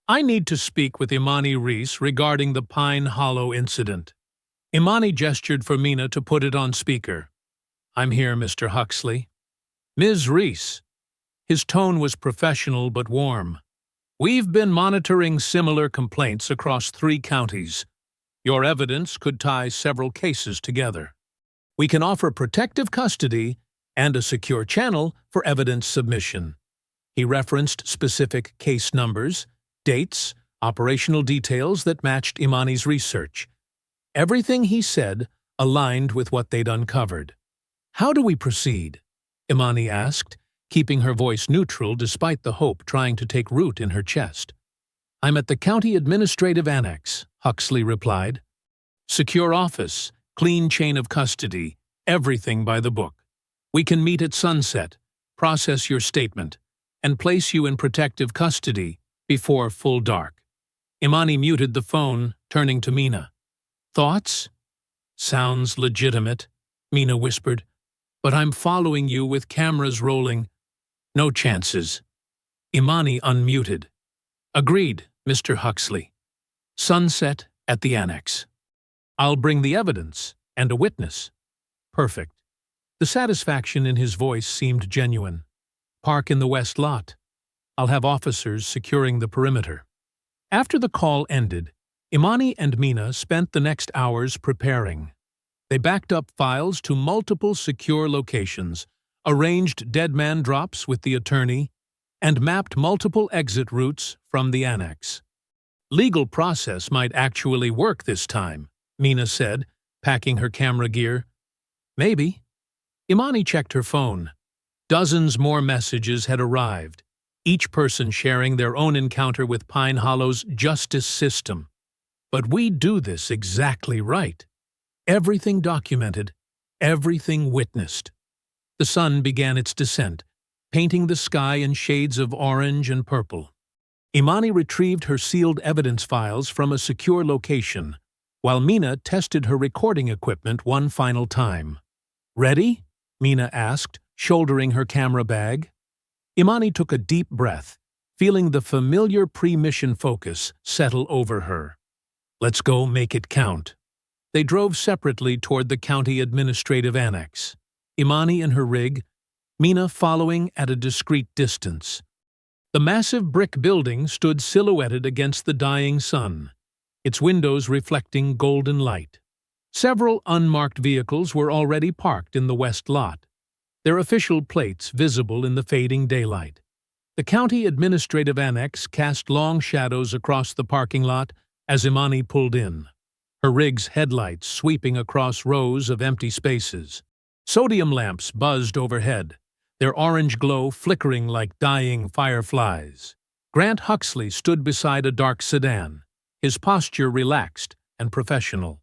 "I need to speak with Imani Reese regarding the Pine Hollow incident." Imani gestured for Mina to put it on speaker. "I'm here, Mr. Huxley." "Ms. Reese." His tone was professional but warm. "We've been monitoring similar complaints across 3 counties. Your evidence could tie several cases together. We can offer protective custody and a secure channel for evidence submission." He referenced specific case numbers, dates, operational details that matched Imani's research. Everything he said aligned with what they'd uncovered. "How do we proceed?" Imani asked, keeping her voice neutral despite the hope trying to take root in her chest. "I'm at the County Administrative Annex," Huxley replied. "Secure office, clean chain of custody, everything by the book. We can meet at sunset, process your statement, and place you in protective custody before full dark." Imani muted the phone, turning to Mina. "Thoughts?" "Sounds legitimate," Mina whispered. "But I'm following you with cameras rolling. No chances." Imani unmuted. "Agreed, Mr. Huxley. Sunset at the annex. I'll bring the evidence and a witness." "Perfect." The satisfaction in his voice seemed genuine. "Park in the west lot. I'll have officers securing the perimeter." After the call ended, Imani and Mina spent the next hours preparing. They backed up files to multiple secure locations, arranged dead man drops with the attorney, and mapped multiple exit routes from the annex. "Legal process might actually work this time," Mina said, packing her camera gear. "Maybe." Imani checked her phone. Dozens more messages had arrived, each person sharing their own encounter with Pine Hollow's justice system. "But we do this exactly right. Everything documented, everything witnessed." The sun began its descent, painting the sky in shades of orange and purple. Imani retrieved her sealed evidence files from a secure location, while Mina tested her recording equipment one final time. "Ready?" Mina asked, shouldering her camera bag. Imani took a deep breath, feeling the familiar pre-mission focus settle over her. "Let's go make it count." They drove separately toward the county administrative annex, Imani in her rig, Mina following at a discreet distance. The massive brick building stood silhouetted against the dying sun, its windows reflecting golden light. Several unmarked vehicles were already parked in the west lot, their official plates visible in the fading daylight. The county administrative annex cast long shadows across the parking lot as Imani pulled in, her rig's headlights sweeping across rows of empty spaces. Sodium lamps buzzed overhead, their orange glow flickering like dying fireflies. Grant Huxley stood beside a dark sedan, his posture relaxed and professional.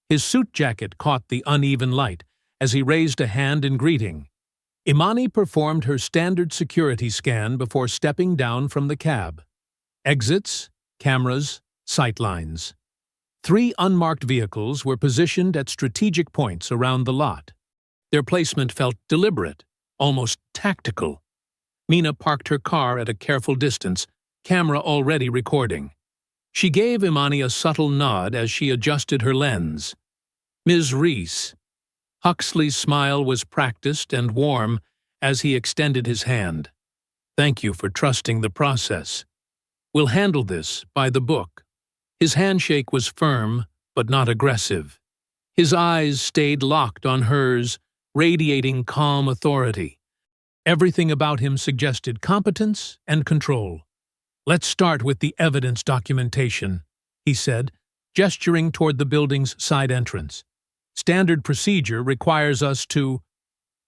His suit jacket caught the uneven light as he raised a hand in greeting. Imani performed her standard security scan before stepping down from the cab. Exits, cameras, sightlines. 3 unmarked vehicles were positioned at strategic points around the lot. Their placement felt deliberate, almost tactical. Mina parked her car at a careful distance, camera already recording. She gave Imani a subtle nod as she adjusted her lens. "Ms. Reese." Huxley's smile was practiced and warm as he extended his hand. "Thank you for trusting the process. We'll handle this by the book." His handshake was firm, but not aggressive. His eyes stayed locked on hers, radiating calm authority. Everything about him suggested competence and control. "Let's start with the evidence documentation," he said, gesturing toward the building's side entrance. "Standard procedure requires us to—"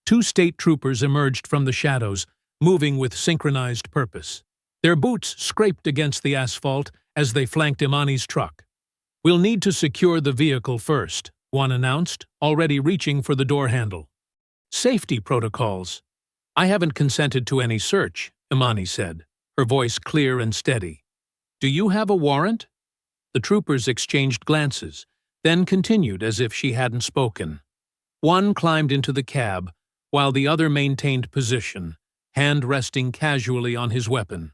2 state troopers emerged from the shadows, moving with synchronized purpose. Their boots scraped against the asphalt as they flanked Imani's truck. "We'll need to secure the vehicle first," one announced, already reaching for the door handle. "Safety protocols." "I haven't consented to any search," Imani said, her voice clear and steady. "Do you have a warrant?" The troopers exchanged glances, then continued as if she hadn't spoken. One climbed into the cab, while the other maintained position, hand resting casually on his weapon.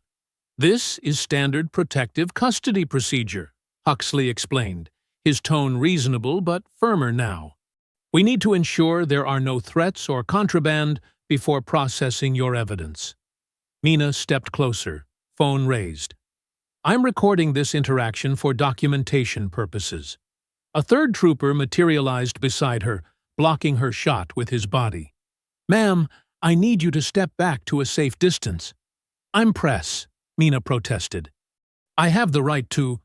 "This is standard protective custody procedure," Huxley explained, his tone reasonable but firmer now. "We need to ensure there are no threats or contraband before processing your evidence." Mina stepped closer, phone raised. "I'm recording this interaction for documentation purposes." A third trooper materialized beside her, blocking her shot with his body. "Ma'am, I need you to step back to a safe distance." "I'm press," Mina protested. "I have the right to—"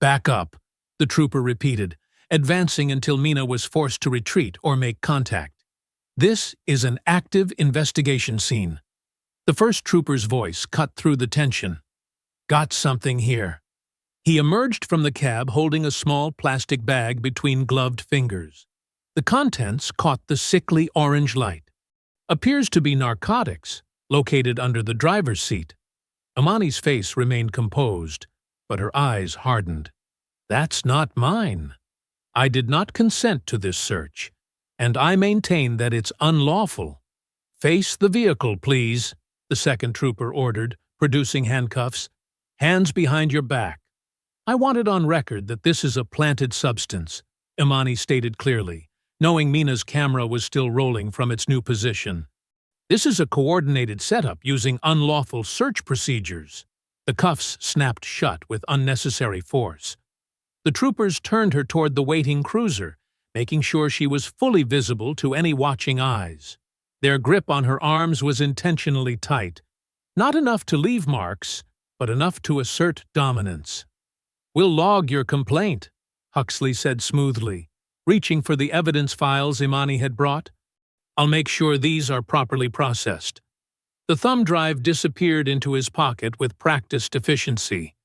"Back up," the trooper repeated, advancing until Mina was forced to retreat or make contact. "This is an active investigation scene." The first trooper's voice cut through the tension. "Got something here." He emerged from the cab holding a small plastic bag between gloved fingers. The contents caught the sickly orange light. "Appears to be narcotics, located under the driver's seat." Imani's face remained composed, but her eyes hardened. "That's not mine. I did not consent to this search, and I maintain that it's unlawful." "Face the vehicle, please," the second trooper ordered, producing handcuffs. "Hands behind your back." "I want it on record that this is a planted substance," Imani stated clearly, knowing Mina's camera was still rolling from its new position. "This is a coordinated setup using unlawful search procedures." The cuffs snapped shut with unnecessary force. The troopers turned her toward the waiting cruiser, making sure she was fully visible to any watching eyes. Their grip on her arms was intentionally tight, not enough to leave marks, but enough to assert dominance. "We'll log your complaint," Huxley said smoothly, reaching for the evidence files Imani had brought. "I'll make sure these are properly processed." The thumb drive disappeared into his pocket with practiced efficiency.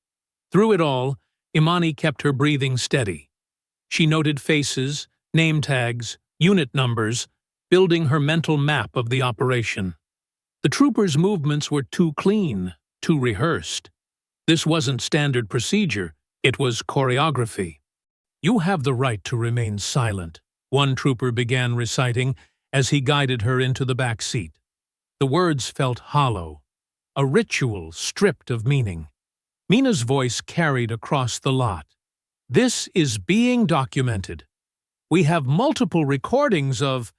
Through it all, Imani kept her breathing steady. She noted faces, name tags, unit numbers, building her mental map of the operation. The troopers' movements were too clean, too rehearsed. This wasn't standard procedure, it was choreography. "You have the right to remain silent," one trooper began reciting as he guided her into the back seat. The words felt hollow, a ritual stripped of meaning. Mina's voice carried across the lot. "This is being documented. We have multiple recordings of—"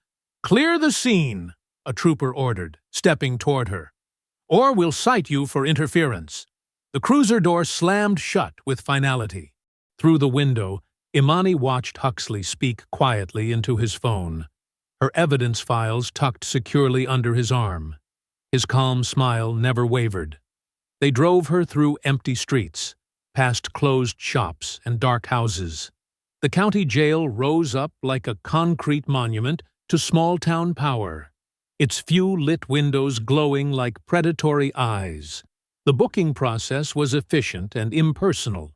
"Clear the scene," a trooper ordered, stepping toward her. "Or we'll cite you for interference." The cruiser door slammed shut with finality. Through the window, Imani watched Huxley speak quietly into his phone, her evidence files tucked securely under his arm. His calm smile never wavered. They drove her through empty streets, past closed shops and dark houses. The county jail rose up like a concrete monument to small-town power, its few lit windows glowing like predatory eyes. The booking process was efficient and impersonal.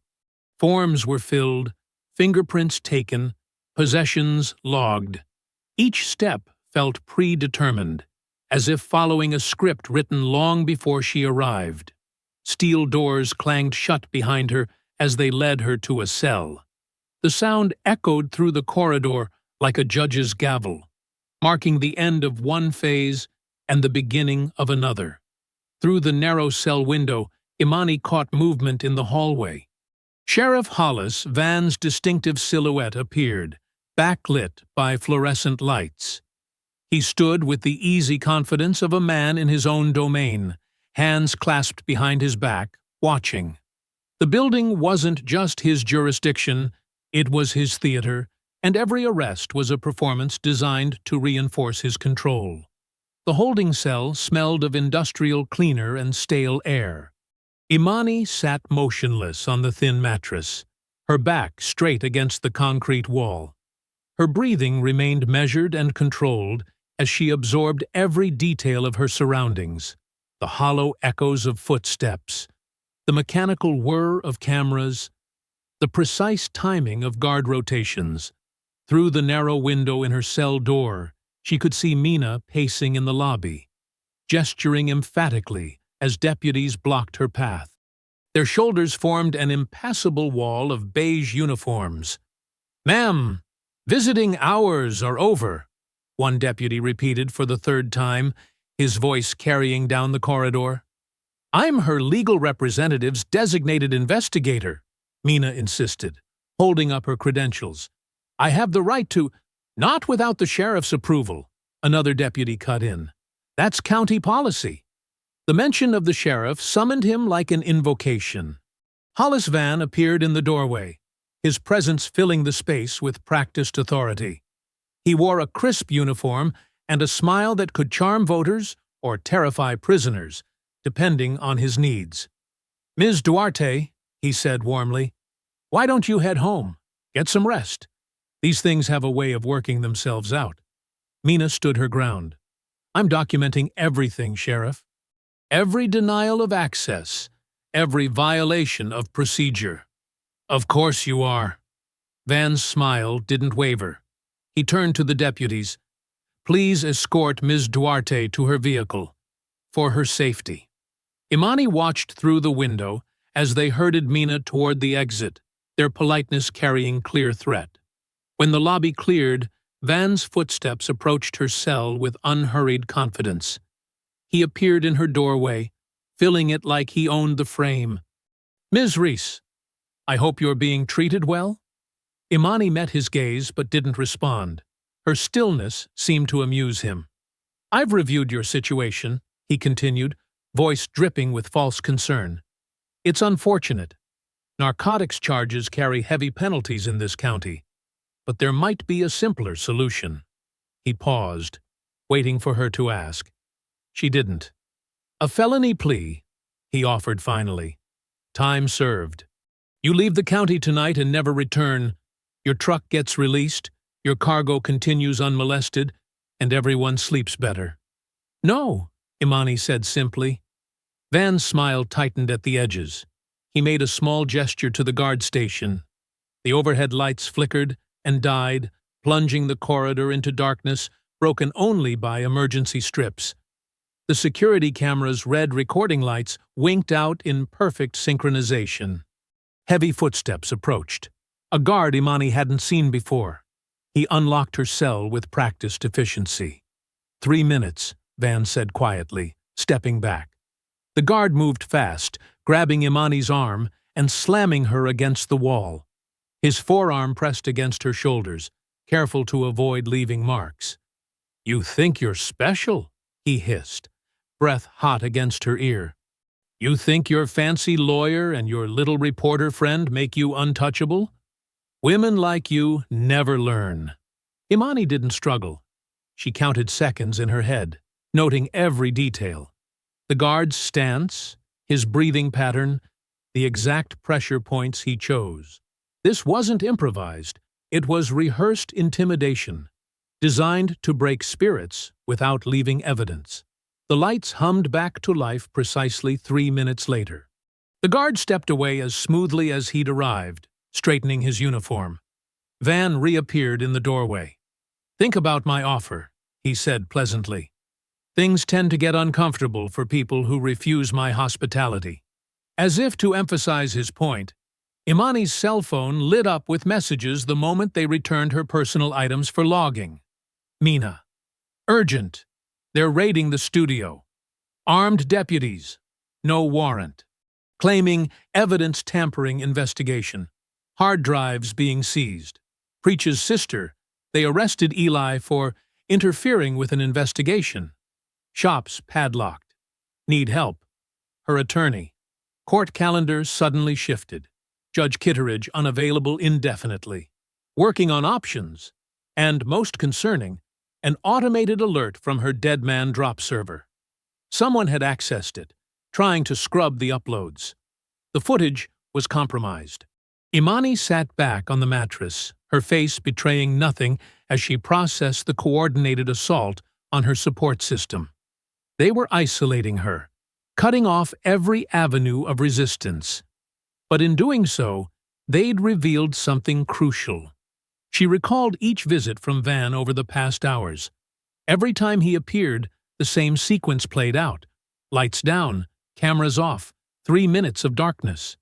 Forms were filled, fingerprints taken, possessions logged. Each step felt predetermined, as if following a script written long before she arrived. Steel doors clanged shut behind her as they led her to a cell. The sound echoed through the corridor like a judge's gavel, marking the end of one phase and the beginning of another. Through the narrow cell window, Imani caught movement in the hallway. Sheriff Hollis' van's distinctive silhouette appeared, backlit by fluorescent lights. He stood with the easy confidence of a man in his own domain, hands clasped behind his back, watching. The building wasn't just his jurisdiction, it was his theater, and every arrest was a performance designed to reinforce his control. The holding cell smelled of industrial cleaner and stale air. Imani sat motionless on the thin mattress, her back straight against the concrete wall. Her breathing remained measured and controlled as she absorbed every detail of her surroundings, the hollow echoes of footsteps, the mechanical whir of cameras, the precise timing of guard rotations. Through the narrow window in her cell door, she could see Mina pacing in the lobby, gesturing emphatically as deputies blocked her path. Their shoulders formed an impassable wall of beige uniforms. "Ma'am, visiting hours are over," one deputy repeated for the third time, his voice carrying down the corridor. I'm her legal representative's designated investigator, Mina insisted, holding up her credentials. I have the right to— Not without the sheriff's approval, another deputy cut in. That's county policy. The mention of the sheriff summoned him like an invocation. Hollis Van appeared in the doorway, his presence filling the space with practiced authority. He wore a crisp uniform and a smile that could charm voters or terrify prisoners, depending on his needs. Ms. Duarte, he said warmly, why don't you head home? Get some rest. These things have a way of working themselves out. Mina stood her ground. I'm documenting everything, Sheriff. Every denial of access, every violation of procedure. Of course you are. Van's smile didn't waver. He turned to the deputies. Please escort Ms. Duarte to her vehicle, for her safety. Imani watched through the window as they herded Mina toward the exit, their politeness carrying clear threat. When the lobby cleared, Van's footsteps approached her cell with unhurried confidence. He appeared in her doorway, filling it like he owned the frame. Ms. Reese, I hope you're being treated well? Imani met his gaze but didn't respond. Her stillness seemed to amuse him. I've reviewed your situation, he continued, voice dripping with false concern. It's unfortunate. Narcotics charges carry heavy penalties in this county. But there might be a simpler solution. He paused, waiting for her to ask. She didn't. A felony plea, he offered finally. Time served. You leave the county tonight and never return. Your truck gets released, your cargo continues unmolested, and everyone sleeps better. No, Imani said simply. Van's smile tightened at the edges. He made a small gesture to the guard station. The overhead lights flickered and died, plunging the corridor into darkness, broken only by emergency strips. The security camera's red recording lights winked out in perfect synchronization. Heavy footsteps approached. A guard Imani hadn't seen before. He unlocked her cell with practiced efficiency. 3 minutes, Van said quietly, stepping back. The guard moved fast, grabbing Imani's arm and slamming her against the wall. His forearm pressed against her shoulders, careful to avoid leaving marks. You think you're special, he hissed, breath hot against her ear. You think your fancy lawyer and your little reporter friend make you untouchable? Women like you never learn. Imani didn't struggle. She counted seconds in her head, noting every detail. The guard's stance, his breathing pattern, the exact pressure points he chose. This wasn't improvised. It was rehearsed intimidation, designed to break spirits without leaving evidence. The lights hummed back to life precisely 3 minutes later. The guard stepped away as smoothly as he'd arrived, straightening his uniform. Van reappeared in the doorway. Think about my offer, he said pleasantly. Things tend to get uncomfortable for people who refuse my hospitality. As if to emphasize his point, Imani's cell phone lit up with messages the moment they returned her personal items for logging. Mina. Urgent. They're raiding the studio. Armed deputies. No warrant. Claiming evidence tampering investigation. Hard drives being seized. Preach's sister. They arrested Eli for interfering with an investigation. Shops padlocked. Need help. Her attorney. Court calendar suddenly shifted. Judge Kitteridge unavailable indefinitely. Working on options. And, most concerning, an automated alert from her dead man drop server. Someone had accessed it, trying to scrub the uploads. The footage was compromised. Imani sat back on the mattress, her face betraying nothing as she processed the coordinated assault on her support system. They were isolating her, cutting off every avenue of resistance. But in doing so, they'd revealed something crucial. She recalled each visit from Van over the past hours. Every time he appeared, the same sequence played out. Lights down, cameras off, 3 minutes of darkness.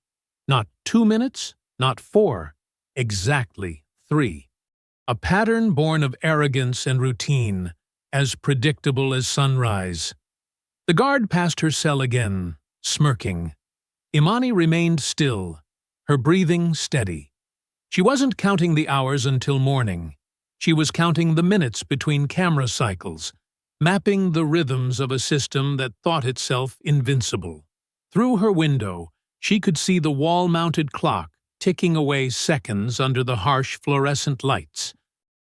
Not 2 minutes, not 4, exactly 3. a pattern born of arrogance and routine, as predictable as sunrise. The guard passed her cell again, smirking. Imani remained still, her breathing steady. She wasn't counting the hours until morning. She was counting the minutes between camera cycles, mapping the rhythms of a system that thought itself invincible. Through her window, she could see the wall-mounted clock ticking away seconds under the harsh fluorescent lights.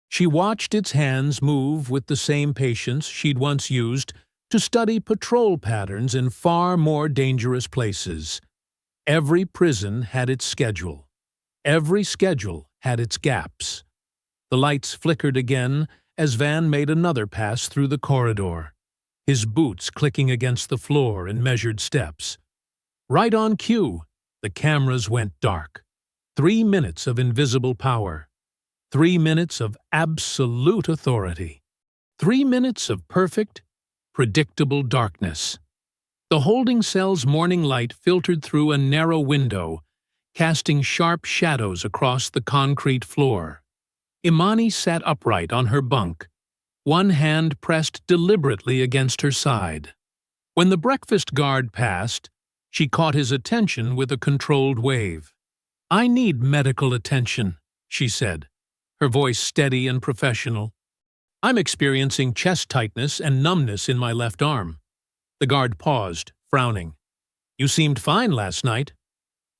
She watched its hands move with the same patience she'd once used to study patrol patterns in far more dangerous places. Every prison had its schedule. Every schedule had its gaps. The lights flickered again as Van made another pass through the corridor, his boots clicking against the floor in measured steps. Right on cue, the cameras went dark. 3 minutes of invisible power. 3 minutes of absolute authority. 3 minutes of perfect, predictable darkness. The holding cell's morning light filtered through a narrow window, casting sharp shadows across the concrete floor. Imani sat upright on her bunk, one hand pressed deliberately against her side. When the breakfast guard passed, she caught his attention with a controlled wave. "I need medical attention," she said, her voice steady and professional. "I'm experiencing chest tightness and numbness in my left arm." The guard paused, frowning. "You seemed fine last night."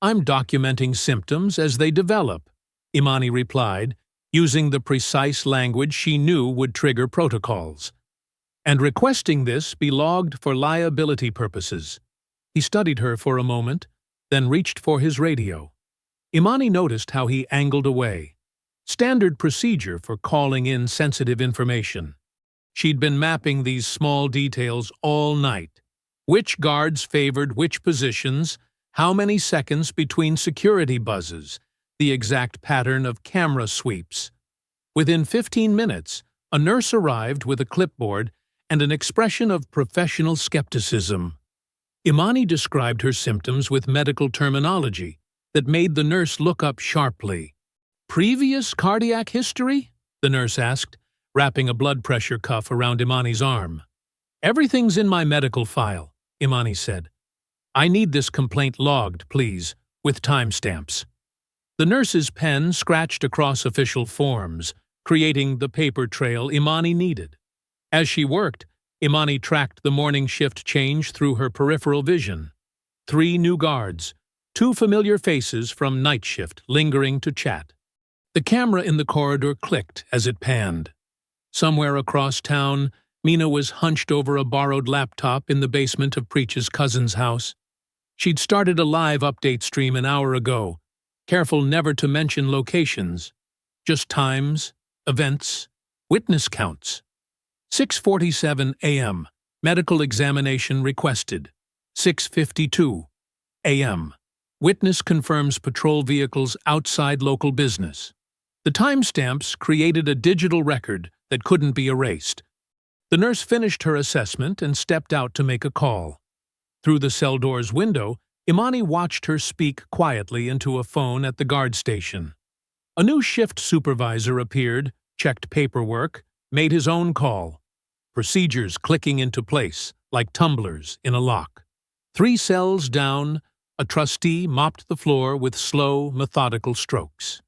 "I'm documenting symptoms as they develop," Imani replied, using the precise language she knew would trigger protocols. "And requesting this be logged for liability purposes." He studied her for a moment, then reached for his radio. Imani noticed how he angled away. Standard procedure for calling in sensitive information. She'd been mapping these small details all night. Which guards favored which positions, how many seconds between security buzzes, the exact pattern of camera sweeps. Within 15 minutes, a nurse arrived with a clipboard and an expression of professional skepticism. Imani described her symptoms with medical terminology that made the nurse look up sharply. "Previous cardiac history?" the nurse asked, wrapping a blood pressure cuff around Imani's arm. "Everything's in my medical file," Imani said. "I need this complaint logged, please, with timestamps." The nurse's pen scratched across official forms, creating the paper trail Imani needed. As she worked, Imani tracked the morning shift change through her peripheral vision. 3 new guards, 2 familiar faces from night shift lingering to chat. The camera in the corridor clicked as it panned. Somewhere across town, Mina was hunched over a borrowed laptop in the basement of Preach's cousin's house. She'd started a live update stream an hour ago, careful never to mention locations, just times, events, witness counts. 6:47 a.m. Medical examination requested. 6:52 a.m. Witness confirms patrol vehicles outside local business. The timestamps created a digital record that couldn't be erased. The nurse finished her assessment and stepped out to make a call. Through the cell door's window, Imani watched her speak quietly into a phone at the guard station. A new shift supervisor appeared, checked paperwork, made his own call. Procedures clicking into place, like tumblers in a lock. 3 cells down, a trustee mopped the floor with slow, methodical strokes.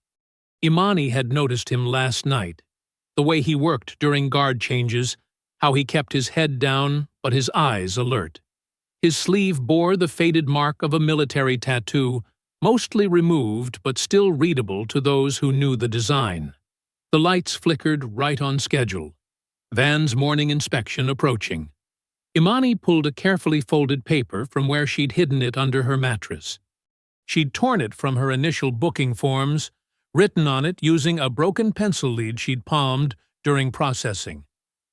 Imani had noticed him last night, the way he worked during guard changes, how he kept his head down but his eyes alert. His sleeve bore the faded mark of a military tattoo, mostly removed but still readable to those who knew the design. The lights flickered right on schedule. Van's morning inspection approaching. Imani pulled a carefully folded paper from where she'd hidden it under her mattress. She'd torn it from her initial booking forms, written on it using a broken pencil lead she'd palmed during processing.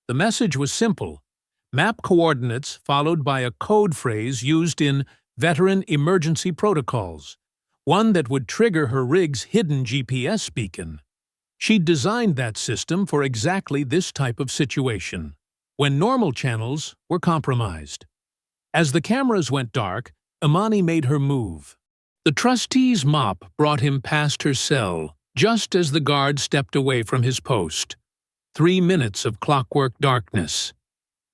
The message was simple: map coordinates followed by a code phrase used in veteran emergency protocols, one that would trigger her rig's hidden GPS beacon. She'd designed that system for exactly this type of situation, when normal channels were compromised. As the cameras went dark, Imani made her move. The trustee's mop brought him past her cell, just as the guard stepped away from his post. 3 minutes of clockwork darkness.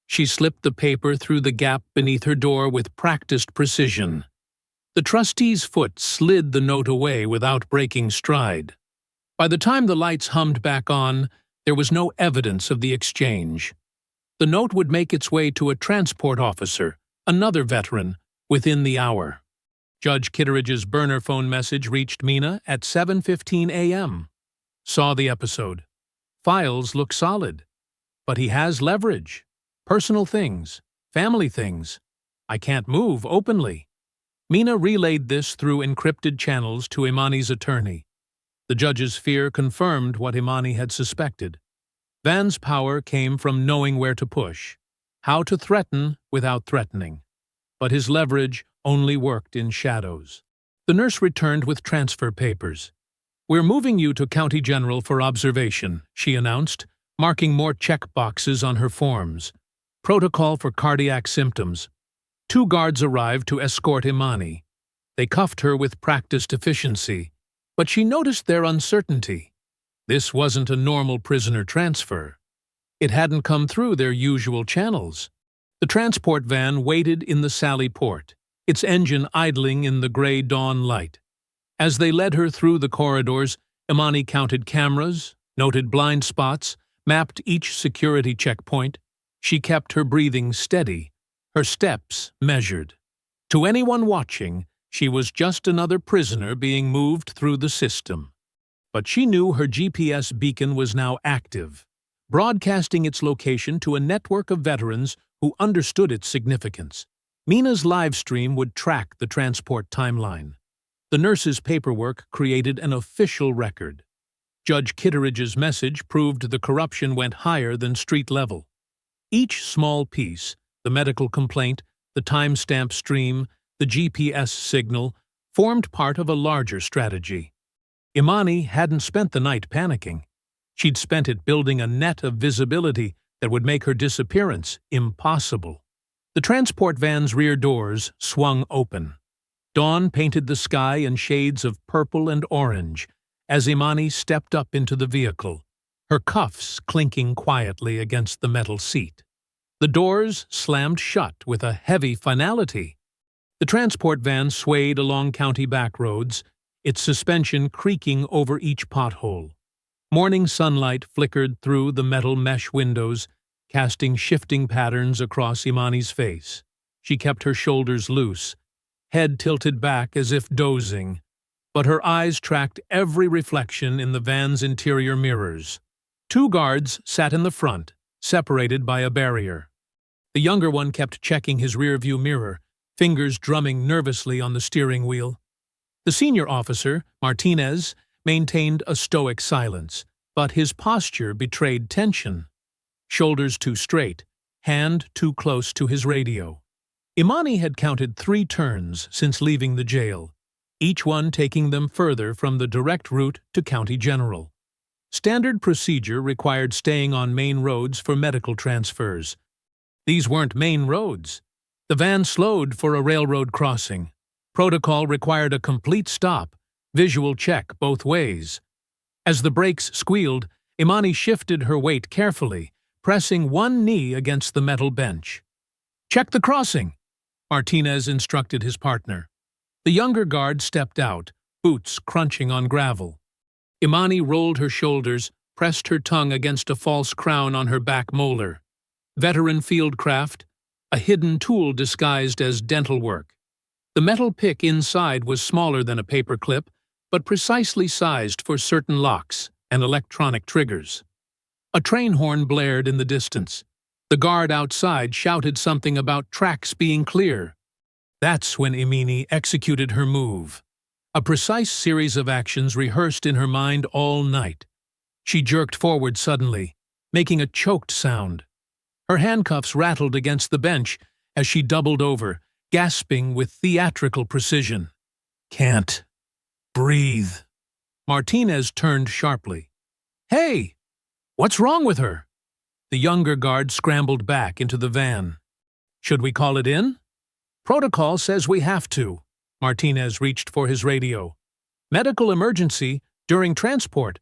She slipped the paper through the gap beneath her door with practiced precision. The trustee's foot slid the note away without breaking stride. By the time the lights hummed back on, there was no evidence of the exchange. The note would make its way to a transport officer, another veteran, within the hour. Judge Kitteridge's burner phone message reached Mina at 7:15 a.m. Saw the episode. Files look solid. But he has leverage. Personal things. Family things. I can't move openly. Mina relayed this through encrypted channels to Imani's attorney. The judge's fear confirmed what Imani had suspected. Van's power came from knowing where to push, how to threaten without threatening. But his leverage only worked in shadows. The nurse returned with transfer papers. "We're moving you to County General for observation," she announced, marking more check boxes on her forms. Protocol for cardiac symptoms. 2 guards arrived to escort Imani. They cuffed her with practiced efficiency, but she noticed their uncertainty. This wasn't a normal prisoner transfer. It hadn't come through their usual channels. The transport van waited in the Sally Port, its engine idling in the gray dawn light. As they led her through the corridors, Imani counted cameras, noted blind spots, mapped each security checkpoint. She kept her breathing steady, her steps measured. To anyone watching, she was just another prisoner being moved through the system. But she knew her GPS beacon was now active, broadcasting its location to a network of veterans who understood its significance. Mina's live stream would track the transport timeline. The nurse's paperwork created an official record. Judge Kitteridge's message proved the corruption went higher than street level. Each small piece, the medical complaint, the timestamp stream, the GPS signal, formed part of a larger strategy. Imani hadn't spent the night panicking. She'd spent it building a net of visibility that would make her disappearance impossible. The transport van's rear doors swung open. Dawn painted the sky in shades of purple and orange as Imani stepped up into the vehicle, her cuffs clinking quietly against the metal seat. The doors slammed shut with a heavy finality. The transport van swayed along county back roads, its suspension creaking over each pothole. Morning sunlight flickered through the metal mesh windows, casting shifting patterns across Imani's face. She kept her shoulders loose, head tilted back as if dozing, but her eyes tracked every reflection in the van's interior mirrors. 2 guards sat in the front, separated by a barrier. The younger one kept checking his rearview mirror, fingers drumming nervously on the steering wheel. The senior officer, Martinez, maintained a stoic silence, but his posture betrayed tension. Shoulders too straight, hand too close to his radio. Imani had counted 3 turns since leaving the jail, each one taking them further from the direct route to County General. Standard procedure required staying on main roads for medical transfers. These weren't main roads. The van slowed for a railroad crossing. Protocol required a complete stop, visual check both ways. As the brakes squealed, Imani shifted her weight carefully, pressing one knee against the metal bench. "Check the crossing," Martinez instructed his partner. The younger guard stepped out, boots crunching on gravel. Imani rolled her shoulders, pressed her tongue against a false crown on her back molar. Veteran fieldcraft, a hidden tool disguised as dental work. The metal pick inside was smaller than a paper clip, but precisely sized for certain locks and electronic triggers. A train horn blared in the distance. The guard outside shouted something about tracks being clear. That's when Imani executed her move. A precise series of actions rehearsed in her mind all night. She jerked forward suddenly, making a choked sound. Her handcuffs rattled against the bench as she doubled over, gasping with theatrical precision. "Can't breathe." Martinez turned sharply. "Hey! What's wrong with her?" The younger guard scrambled back into the van. "Should we call it in?" "Protocol says we have to." Martinez reached for his radio. "Medical emergency, During transport,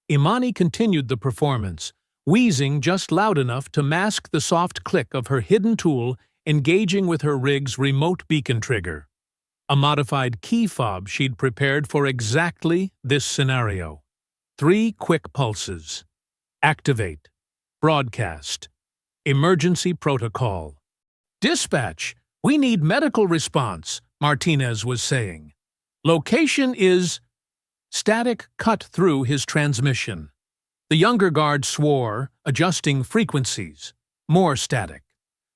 Imani continued the performance, wheezing just loud enough to mask the soft click of her hidden tool engaging with her rig's remote beacon trigger, a modified key fob she'd prepared for exactly this scenario. 3 quick pulses. Activate. Broadcast. Emergency protocol. Dispatch, we need medical response, Martinez was saying. Location is... Static cut through his transmission. The younger guard swore, adjusting frequencies. More static.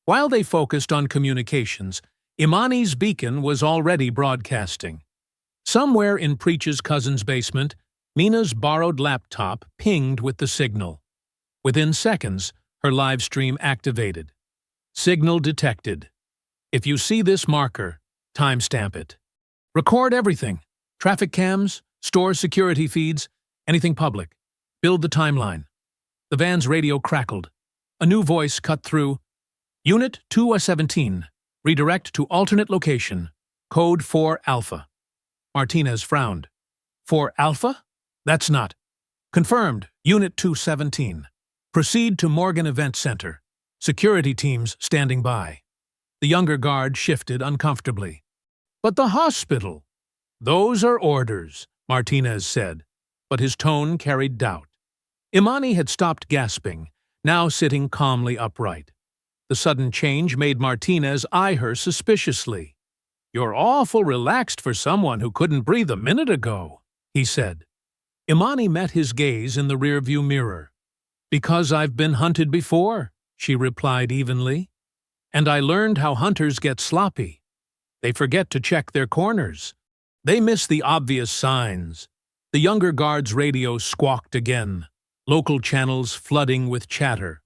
While they focused on communications, Imani's beacon was already broadcasting. Somewhere in Preach's cousin's basement, Mina's borrowed laptop pinged with the signal. Within seconds, her live stream activated. Signal detected. If you see this marker, timestamp it. Record everything. Traffic cams, store security feeds, anything public. Build the timeline. The van's radio crackled. A new voice cut through. Unit 217. Redirect to alternate location. Code 4 Alpha. Martinez frowned. 4 Alpha? That's not. Confirmed. Unit 217. Proceed to Morgan Event Center. Security teams standing by. The younger guard shifted uncomfortably. But the hospital? Those are orders, Martinez said, but his tone carried doubt. Imani had stopped gasping, now sitting calmly upright. The sudden change made Martinez eye her suspiciously. You're awful relaxed for someone who couldn't breathe a minute ago, he said. Imani met his gaze in the rearview mirror. Because I've been hunted before, she replied evenly. And I learned how hunters get sloppy. They forget to check their corners. They miss the obvious signs. The younger guard's radio squawked again, local channels flooding with chatter.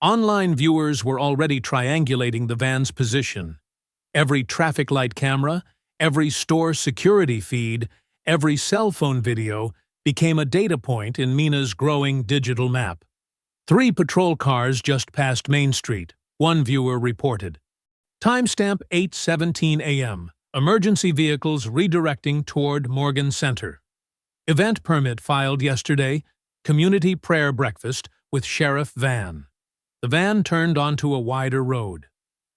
Online viewers were already triangulating the van's position. Every traffic light camera, every store security feed, every cell phone video became a data point in Mina's growing digital map. 3 patrol cars just passed Main Street, one viewer reported. Timestamp 8:17 a.m. Emergency vehicles redirecting toward Morgan Center. Event permit filed yesterday. Community prayer breakfast with Sheriff Van. The van turned onto a wider road.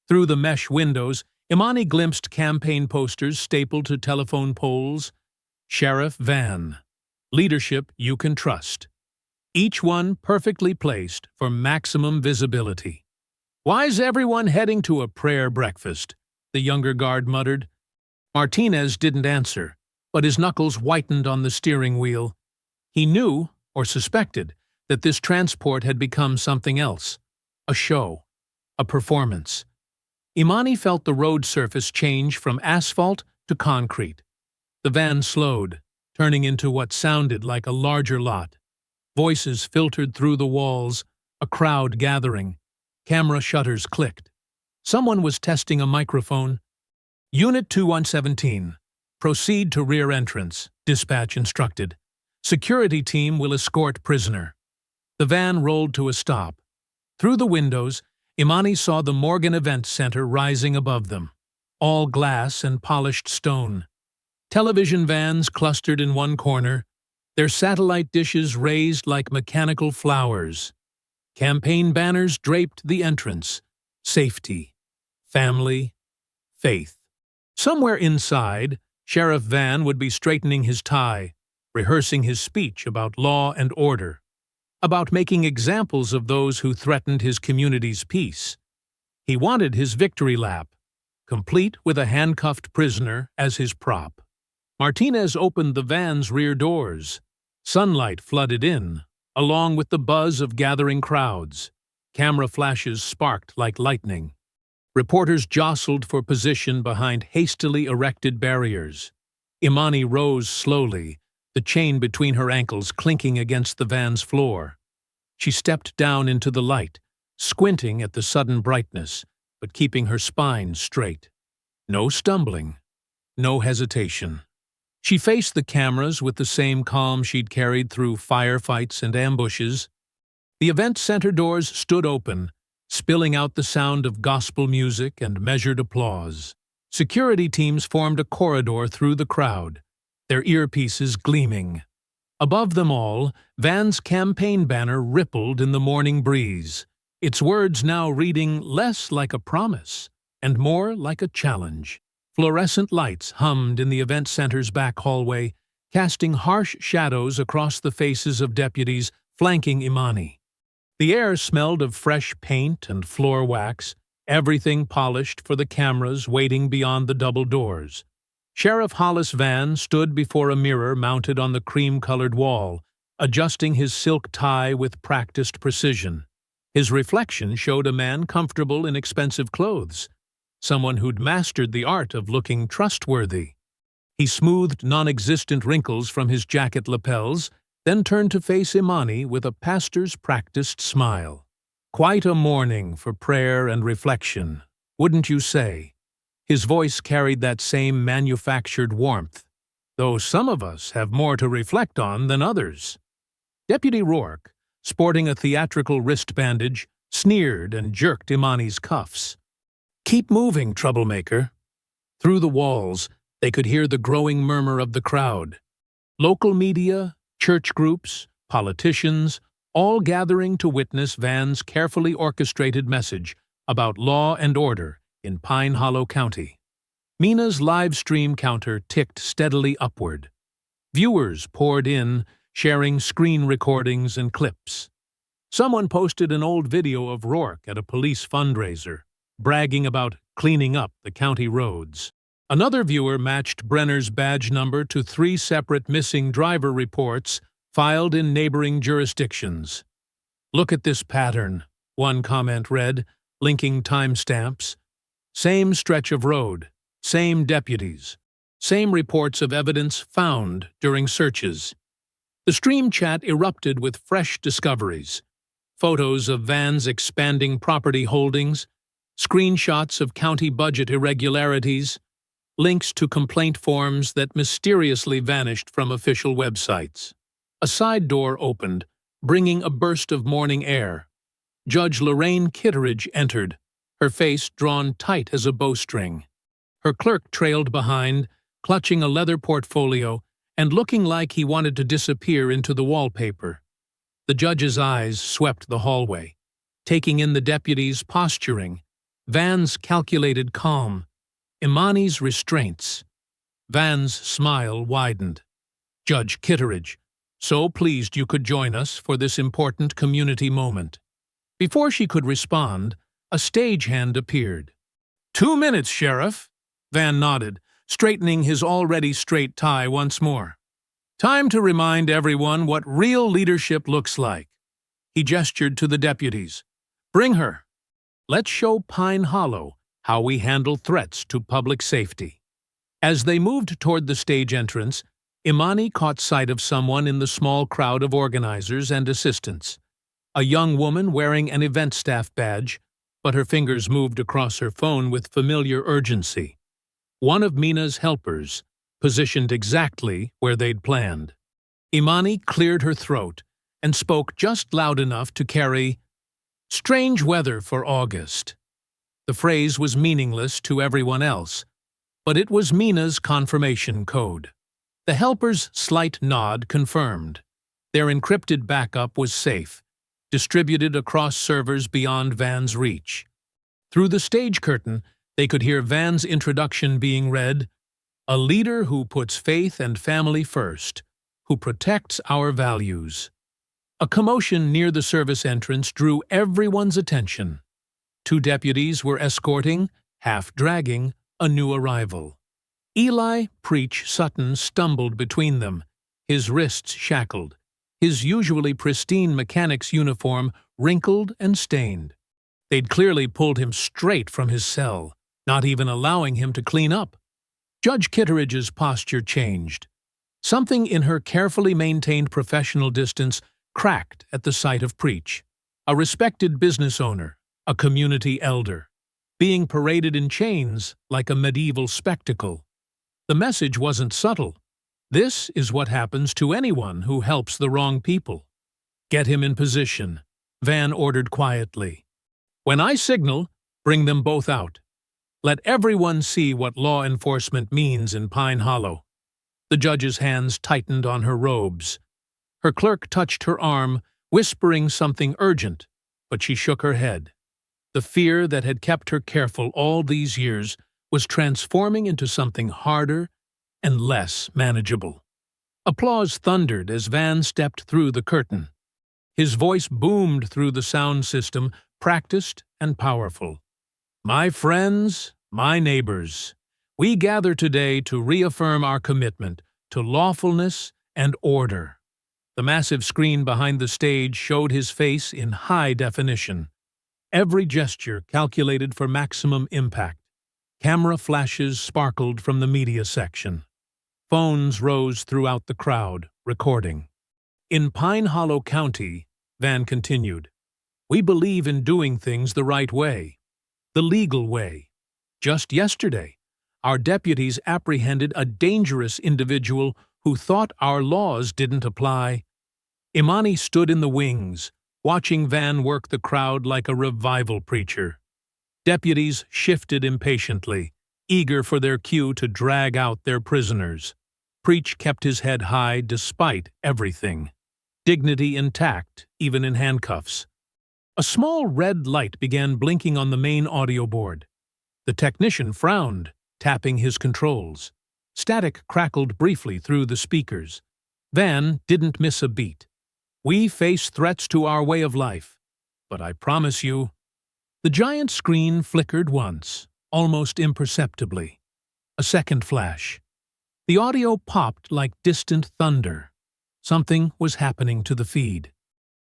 Through the mesh windows, Imani glimpsed campaign posters stapled to telephone poles. Sheriff Van. Leadership you can trust. Each one perfectly placed for maximum visibility. Why's everyone heading to a prayer breakfast? The younger guard muttered. Martinez didn't answer, but his knuckles whitened on the steering wheel. He knew, or suspected, that this transport had become something else. A show. A performance. Imani felt the road surface change from asphalt to concrete. The van slowed, turning into what sounded like a larger lot. Voices filtered through the walls, a crowd gathering. Camera shutters clicked. Someone was testing a microphone. Unit 2117. Proceed to rear entrance, dispatch instructed. Security team will escort prisoner. The van rolled to a stop. Through the windows, Imani saw the Morgan Event Center rising above them, all glass and polished stone. Television vans clustered in one corner, their satellite dishes raised like mechanical flowers. Campaign banners draped the entrance. Safety, family, faith. Somewhere inside, Sheriff Van would be straightening his tie, rehearsing his speech about law and order, about making examples of those who threatened his community's peace. He wanted his victory lap, complete with a handcuffed prisoner as his prop. Martinez opened the van's rear doors. Sunlight flooded in, along with the buzz of gathering crowds. Camera flashes sparked like lightning. Reporters jostled for position behind hastily erected barriers. Imani rose slowly, the chain between her ankles clinking against the van's floor. She stepped down into the light, squinting at the sudden brightness, but keeping her spine straight. No stumbling, no hesitation. She faced the cameras with the same calm she'd carried through firefights and ambushes. The event center doors stood open, spilling out the sound of gospel music and measured applause. Security teams formed a corridor through the crowd, their earpieces gleaming. Above them all, Van's campaign banner rippled in the morning breeze, its words now reading less like a promise and more like a challenge. Fluorescent lights hummed in the event center's back hallway, casting harsh shadows across the faces of deputies flanking Imani. The air smelled of fresh paint and floor wax, everything polished for the cameras waiting beyond the double doors. Sheriff Hollis Van stood before a mirror mounted on the cream-colored wall, adjusting his silk tie with practiced precision. His reflection showed a man comfortable in expensive clothes, someone who'd mastered the art of looking trustworthy. He smoothed non-existent wrinkles from his jacket lapels, then turned to face Imani with a pastor's practiced smile. Quite a morning for prayer and reflection, wouldn't you say? His voice carried that same manufactured warmth, though some of us have more to reflect on than others. Deputy Rourke, sporting a theatrical wrist bandage, sneered and jerked Imani's cuffs. "Keep moving, troublemaker." Through the walls, they could hear the growing murmur of the crowd. Local media, church groups, politicians, all gathering to witness Van's carefully orchestrated message about law and order in Pine Hollow County. Mina's live stream counter ticked steadily upward. Viewers poured in, sharing screen recordings and clips. Someone posted an old video of Rourke at a police fundraiser, bragging about cleaning up the county roads. Another viewer matched Brenner's badge number to 3 separate missing driver reports filed in neighboring jurisdictions. "Look at this pattern," one comment read, linking timestamps. Same stretch of road, same deputies, same reports of evidence found during searches. The stream chat erupted with fresh discoveries. Photos of Van's expanding property holdings, screenshots of county budget irregularities, links to complaint forms that mysteriously vanished from official websites. A side door opened, bringing a burst of morning air. Judge Lorraine Kitteridge entered, her face drawn tight as a bowstring. Her clerk trailed behind, clutching a leather portfolio and looking like he wanted to disappear into the wallpaper. The judge's eyes swept the hallway, taking in the deputy's posturing, Van's calculated calm, Imani's restraints. Van's smile widened. "Judge Kitteridge, so pleased you could join us for this important community moment." Before she could respond, a stagehand appeared. "2 minutes, Sheriff," Van nodded, straightening his already straight tie once more. "Time to remind everyone what real leadership looks like." He gestured to the deputies. "Bring her. Let's show Pine Hollow how we handle threats to public safety." As they moved toward the stage entrance, Imani caught sight of someone in the small crowd of organizers and assistants. A young woman wearing an event staff badge, but her fingers moved across her phone with familiar urgency. One of Mina's helpers, positioned exactly where they'd planned. Imani cleared her throat and spoke just loud enough to carry, "Strange weather for August." The phrase was meaningless to everyone else, but it was Mina's confirmation code. The helper's slight nod confirmed. Their encrypted backup was safe, distributed across servers beyond Van's reach. Through the stage curtain, they could hear Van's introduction being read, "A leader who puts faith and family first, who protects our values." A commotion near the service entrance drew everyone's attention. 2 deputies were escorting, half dragging, a new arrival. Eli Preach Sutton stumbled between them, his wrists shackled, his usually pristine mechanic's uniform wrinkled and stained. They'd clearly pulled him straight from his cell, not even allowing him to clean up. Judge Kitteridge's posture changed. Something in her carefully maintained professional distance cracked at the sight of Preach, a respected business owner, a community elder, being paraded in chains like a medieval spectacle. The message wasn't subtle. This is what happens to anyone who helps the wrong people. "Get him in position," Van ordered quietly. "When I signal, bring them both out. Let everyone see what law enforcement means in Pine Hollow." The judge's hands tightened on her robes. Her clerk touched her arm, whispering something urgent, but she shook her head. The fear that had kept her careful all these years was transforming into something harder and less manageable. Applause thundered as Van stepped through the curtain. His voice boomed through the sound system, practiced and powerful. "My friends, my neighbors, we gather today to reaffirm our commitment to lawfulness and order." The massive screen behind the stage showed his face in high definition. Every gesture calculated for maximum impact. Camera flashes sparkled from the media section. Phones rose throughout the crowd, recording. "In Pine Hollow County," Van continued, "we believe in doing things the right way, the legal way. Just yesterday, our deputies apprehended a dangerous individual who thought our laws didn't apply." Imani stood in the wings, watching Van work the crowd like a revival preacher. Deputies shifted impatiently, eager for their cue to drag out their prisoners. Preach kept his head high despite everything. Dignity intact, even in handcuffs. A small red light began blinking on the main audio board. The technician frowned, tapping his controls. Static crackled briefly through the speakers. Van didn't miss a beat. "We face threats to our way of life, but I promise you—" The giant screen flickered once, almost imperceptibly. A second flash. The audio popped like distant thunder. Something was happening to the feed.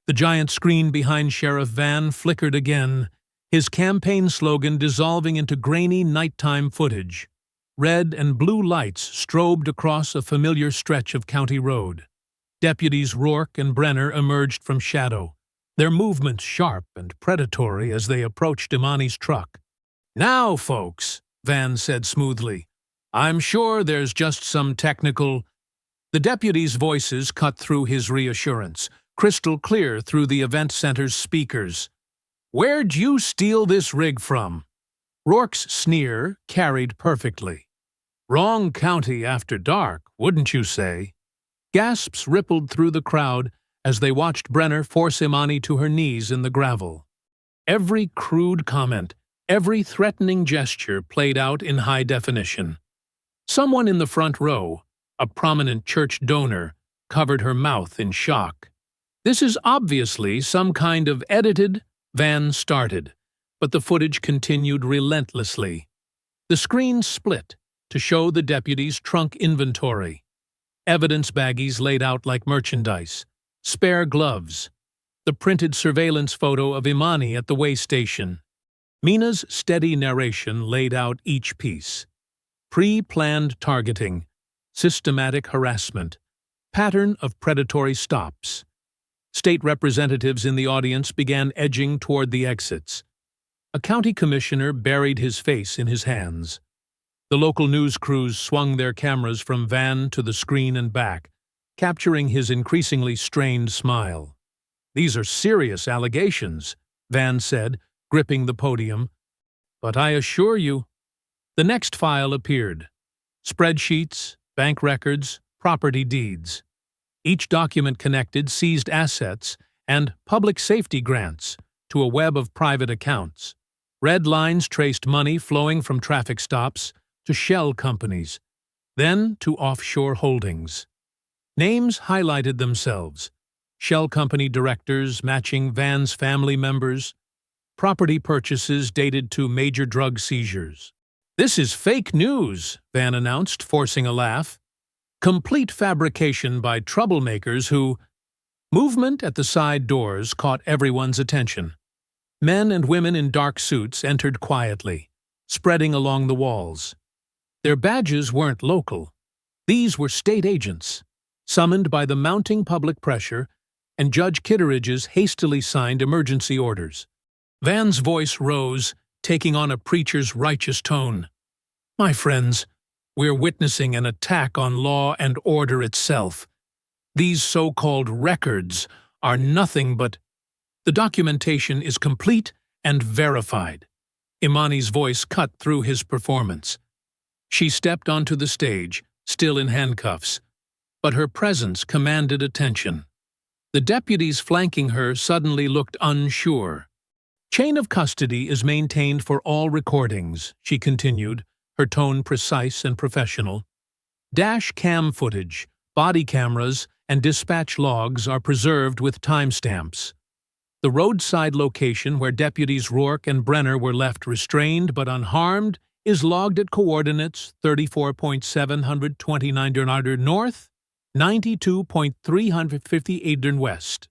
The giant screen behind Sheriff Van flickered again, his campaign slogan dissolving into grainy nighttime footage. Red and blue lights strobed across a familiar stretch of county road. Deputies Rourke and Brenner emerged from shadow, their movements sharp and predatory as they approached Imani's truck. "Now, folks," Van said smoothly, "I'm sure there's just some technical—" The deputies' voices cut through his reassurance, crystal clear through the event center's speakers. "Where'd you steal this rig from?" Rourke's sneer carried perfectly. "Wrong county after dark, wouldn't you say?" Gasps rippled through the crowd as they watched Brenner force Imani to her knees in the gravel. Every crude comment, every threatening gesture played out in high definition. Someone in the front row, a prominent church donor, covered her mouth in shock. "This is obviously some kind of edited," Van started, but the footage continued relentlessly. The screen split to show the deputy's trunk inventory. Evidence baggies laid out like merchandise, spare gloves, the printed surveillance photo of Imani at the way station. Mina's steady narration laid out each piece. Pre-planned targeting, systematic harassment, pattern of predatory stops. State representatives in the audience began edging toward the exits. A county commissioner buried his face in his hands. The local news crews swung their cameras from Van to the screen and back, capturing his increasingly strained smile. "These are serious allegations," Van said, gripping the podium. "But I assure you—" The next file appeared. Spreadsheets, bank records, property deeds. Each document connected seized assets and public safety grants to a web of private accounts. Red lines traced money flowing from traffic stops to shell companies, then to offshore holdings. Names highlighted themselves. Shell company directors matching Van's family members. Property purchases dated to major drug seizures. "This is fake news," Van announced, forcing a laugh. "Complete fabrication by troublemakers who—" Movement at the side doors caught everyone's attention. Men and women in dark suits entered quietly, spreading along the walls. Their badges weren't local. These were state agents, summoned by the mounting public pressure and Judge Kitteridge's hastily signed emergency orders. Van's voice rose, taking on a preacher's righteous tone. "My friends, we're witnessing an attack on law and order itself. These so-called records are nothing but— The documentation is complete and verified." Imani's voice cut through his performance. She stepped onto the stage, still in handcuffs, but her presence commanded attention. The deputies flanking her suddenly looked unsure. "Chain of custody is maintained for all recordings," she continued, her tone precise and professional. "Dash cam footage, body cameras, and dispatch logs are preserved with timestamps. The roadside location where deputies Rourke and Brenner were left restrained but unharmed is logged at coordinates 34.729 north, 92.358 west.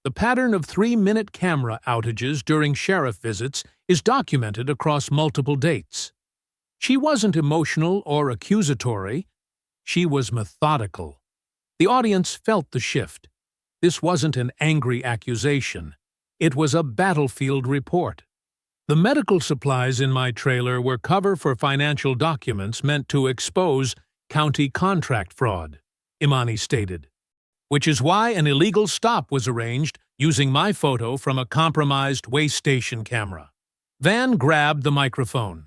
The pattern of 3-minute camera outages during sheriff visits is documented across multiple dates. She wasn't emotional or accusatory. She was methodical. The audience felt the shift. This wasn't an angry accusation. It was a battlefield report. The medical supplies in my trailer were cover for financial documents meant to expose county contract fraud, Imani stated, which is why an illegal stop was arranged using my photo from a compromised way station camera. Van grabbed the microphone.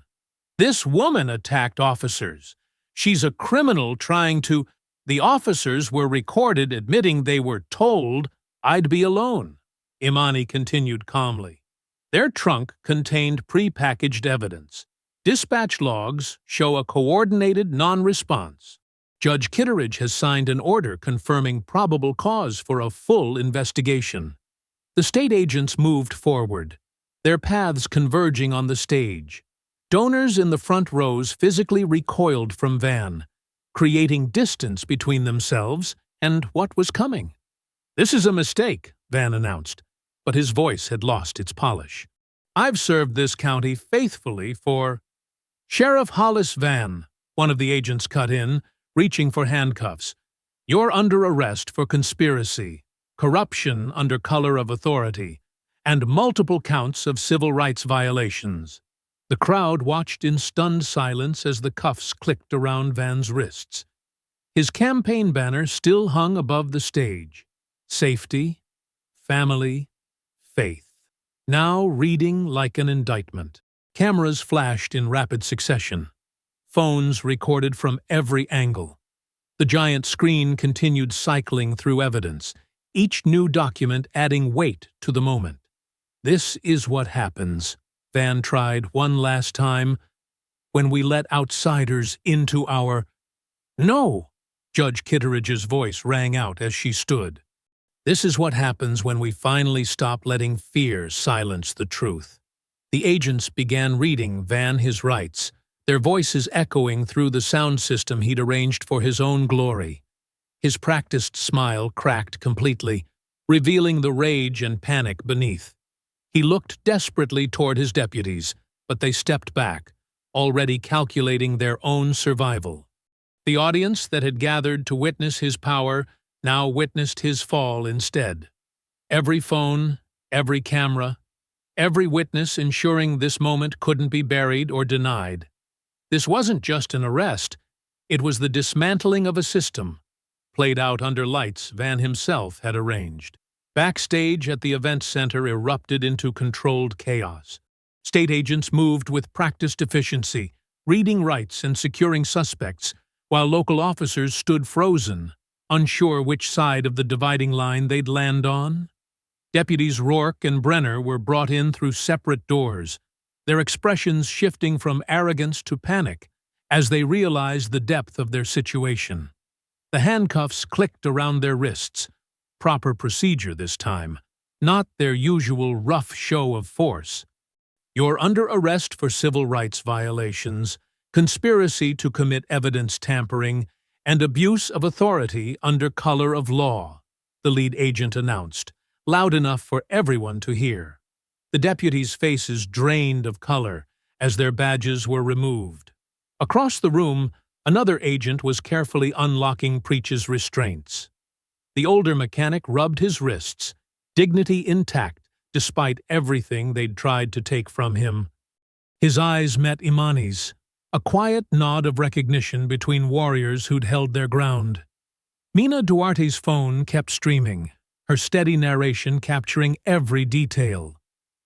"This woman attacked officers. She's a criminal trying to—" "The officers were recorded admitting they were told I'd be alone," Imani continued calmly. "Their trunk contained prepackaged evidence. Dispatch logs show a coordinated non-response. Judge Kitteridge has signed an order confirming probable cause for a full investigation." The state agents moved forward, their paths converging on the stage. Donors in the front rows physically recoiled from Van, creating distance between themselves and what was coming. "This is a mistake," Van announced, but his voice had lost its polish. "I've served this county faithfully for—" "Sheriff Hollis Van," one of the agents cut in, reaching for handcuffs. "You're under arrest for conspiracy, corruption under color of authority, and multiple counts of civil rights violations." The crowd watched in stunned silence as the cuffs clicked around Van's wrists. His campaign banner still hung above the stage. Safety, family, faith. Now reading like an indictment. Cameras flashed in rapid succession. Phones recorded from every angle. The giant screen continued cycling through evidence, each new document adding weight to the moment. "This is what happens," Van tried one last time, "when we let outsiders into our—" "No!" Judge Kitteridge's voice rang out as she stood. "This is what happens when we finally stop letting fear silence the truth." The agents began reading Van his rights, their voices echoing through the sound system he'd arranged for his own glory. His practiced smile cracked completely, revealing the rage and panic beneath. He looked desperately toward his deputies, but they stepped back, already calculating their own survival. The audience that had gathered to witness his power now witnessed his fall instead. Every phone, every camera, every witness ensuring this moment couldn't be buried or denied. This wasn't just an arrest, it was the dismantling of a system, played out under lights Van himself had arranged. Backstage at the event center erupted into controlled chaos. State agents moved with practiced efficiency, reading rights and securing suspects, while local officers stood frozen, unsure which side of the dividing line they'd land on. Deputies Rourke and Brenner were brought in through separate doors, their expressions shifting from arrogance to panic as they realized the depth of their situation. The handcuffs clicked around their wrists, proper procedure this time, not their usual rough show of force. "You're under arrest for civil rights violations, conspiracy to commit evidence tampering, and abuse of authority under color of law," the lead agent announced, loud enough for everyone to hear. The deputies' faces drained of color as their badges were removed. Across the room, another agent was carefully unlocking Preach's restraints. The older mechanic rubbed his wrists, dignity intact despite everything they'd tried to take from him. His eyes met Imani's, a quiet nod of recognition between warriors who'd held their ground. Mina Duarte's phone kept streaming, her steady narration capturing every detail.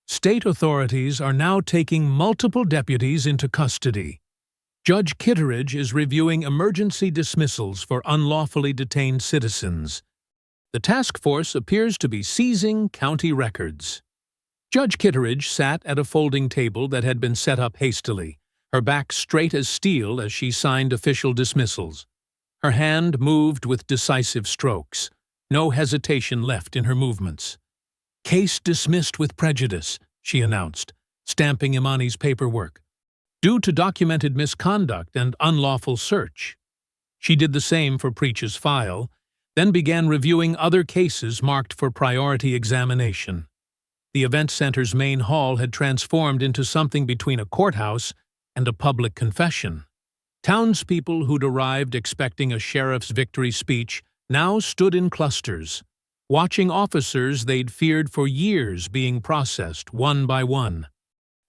State authorities are now taking multiple deputies into custody. Judge Kitteridge is reviewing emergency dismissals for unlawfully detained citizens. The task force appears to be seizing county records. Judge Kitteridge sat at a folding table that had been set up hastily, her back straight as steel as she signed official dismissals. Her hand moved with decisive strokes, no hesitation left in her movements. "Case dismissed with prejudice," she announced, stamping Imani's paperwork, "due to documented misconduct and unlawful search." She did the same for Preach's file, then began reviewing other cases marked for priority examination. The event center's main hall had transformed into something between a courthouse and a public confession. Townspeople who'd arrived expecting a sheriff's victory speech now stood in clusters, watching officers they'd feared for years being processed one by one.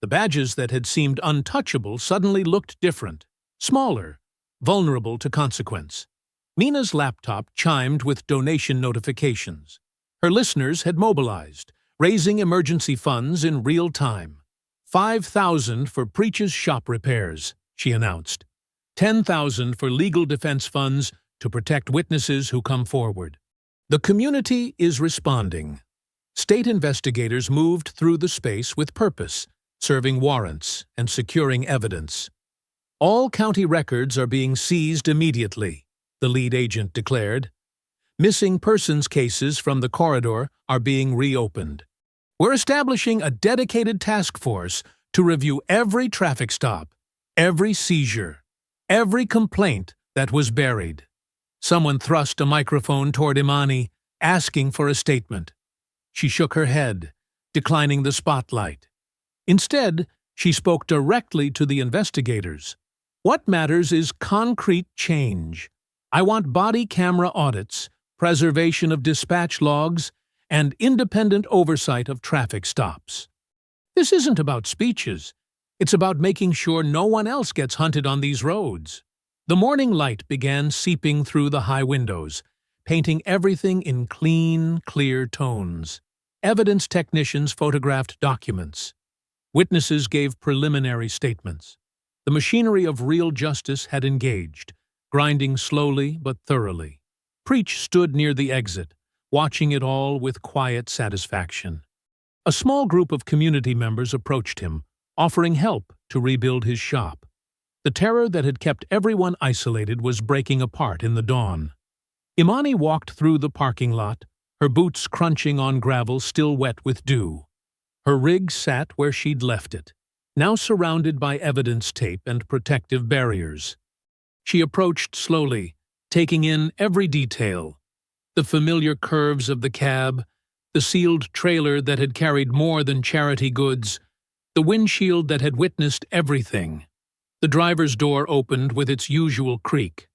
The badges that had seemed untouchable suddenly looked different, smaller, vulnerable to consequence. Mina's laptop chimed with donation notifications. Her listeners had mobilized, raising emergency funds in real time. 5,000 for Preach's shop repairs, she announced. 10,000 for legal defense funds to protect witnesses who come forward. The community is responding. State investigators moved through the space with purpose, serving warrants and securing evidence. "All county records are being seized immediately," the lead agent declared. "Missing persons cases from the corridor are being reopened. We're establishing a dedicated task force to review every traffic stop, every seizure, every complaint that was buried." Someone thrust a microphone toward Imani, asking for a statement. She shook her head, declining the spotlight. Instead, she spoke directly to the investigators. "What matters is concrete change. I want body camera audits, preservation of dispatch logs, and independent oversight of traffic stops. This isn't about speeches. It's about making sure no one else gets hunted on these roads." The morning light began seeping through the high windows, painting everything in clean, clear tones. Evidence technicians photographed documents. Witnesses gave preliminary statements. The machinery of real justice had engaged, grinding slowly but thoroughly. Preach stood near the exit, watching it all with quiet satisfaction. A small group of community members approached him, offering help to rebuild his shop. The terror that had kept everyone isolated was breaking apart in the dawn. Imani walked through the parking lot, her boots crunching on gravel still wet with dew. Her rig sat where she'd left it, now surrounded by evidence tape and protective barriers. She approached slowly, taking in every detail. The familiar curves of the cab, the sealed trailer that had carried more than charity goods, the windshield that had witnessed everything. The driver's door opened with its usual creak.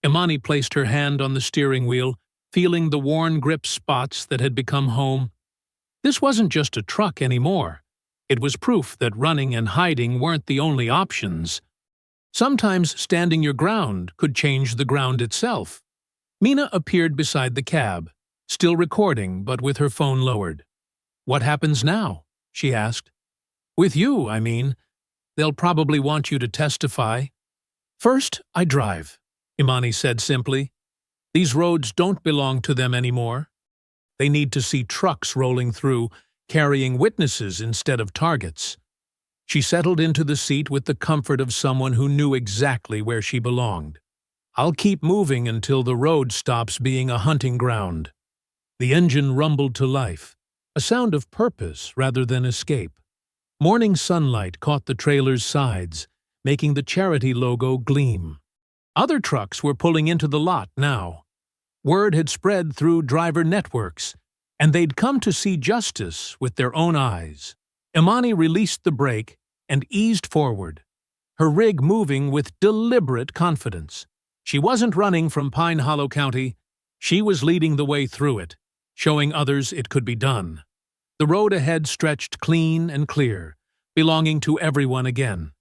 Imani placed her hand on the steering wheel, feeling the worn grip spots that had become home. This wasn't just a truck anymore. It was proof that running and hiding weren't the only options. Sometimes standing your ground could change the ground itself. Mina appeared beside the cab, still recording but with her phone lowered. "What happens now?" she asked. "With you, I mean. They'll probably want you to testify." "First, I drive," Imani said simply. "These roads don't belong to them anymore. They need to see trucks rolling through, carrying witnesses instead of targets." She settled into the seat with the comfort of someone who knew exactly where she belonged. "I'll keep moving until the road stops being a hunting ground." The engine rumbled to life, a sound of purpose rather than escape. Morning sunlight caught the trailer's sides, making the charity logo gleam. Other trucks were pulling into the lot now. Word had spread through driver networks, and they'd come to see justice with their own eyes. Imani released the brake and eased forward, her rig moving with deliberate confidence. She wasn't running from Pine Hollow County. She was leading the way through it, showing others it could be done. The road ahead stretched clean and clear, belonging to everyone again.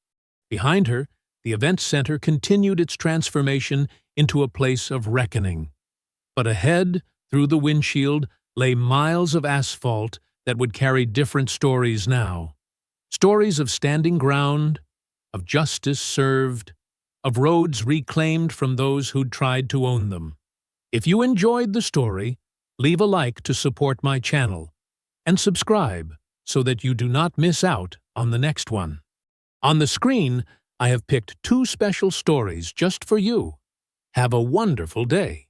Behind her, the event center continued its transformation into a place of reckoning. But ahead, through the windshield, lay miles of asphalt that would carry different stories now. Stories of standing ground, of justice served, of roads reclaimed from those who'd tried to own them. If you enjoyed the story, leave a like to support my channel, and subscribe so that you do not miss out on the next one. On the screen, I have picked 2 special stories just for you. Have a wonderful day.